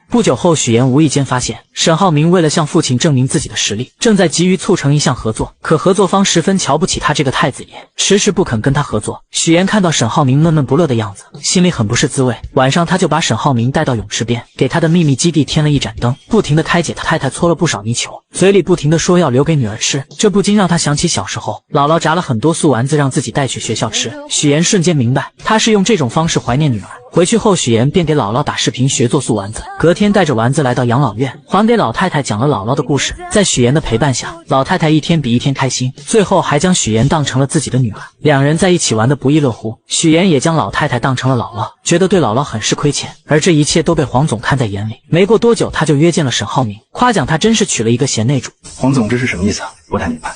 不久后，许妍无意间发现沈浩明为了向父亲证明自己的实力，正在急于促成一项合作，可合作方十分瞧不起他这个太子爷，迟迟不肯跟他合作。许妍看到沈浩明闷闷不乐的样子，心里很不是滋味。晚上，他就把沈浩明带到泳池边，给他的秘密基地添了一盏灯，不停地开解他太太搓了不少泥鳅，嘴里不停地说要留给女儿吃。这不禁让他想起小时候姥姥炸了很多素丸子让自己带去学校吃。许妍瞬间明白，他是用这种方式怀念女儿。回去后，许妍便给姥姥打视频学做素丸子，隔天带着丸子来到养老院，还给老太太讲了姥姥的故事。在许妍的陪伴下，老太太一天比一天开心，最后还将许妍当成了自己的女儿，两人在一起玩得不亦乐乎。许妍也将老太太当成了姥姥，觉得对姥姥很是亏欠，而这一切都被黄总看在眼里。没过多久，他就约见了沈浩明，夸奖他真是娶了一个贤内助。黄总，这是什么意思啊？不太明白。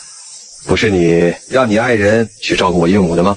不是你让你爱人去照顾我岳母的吗？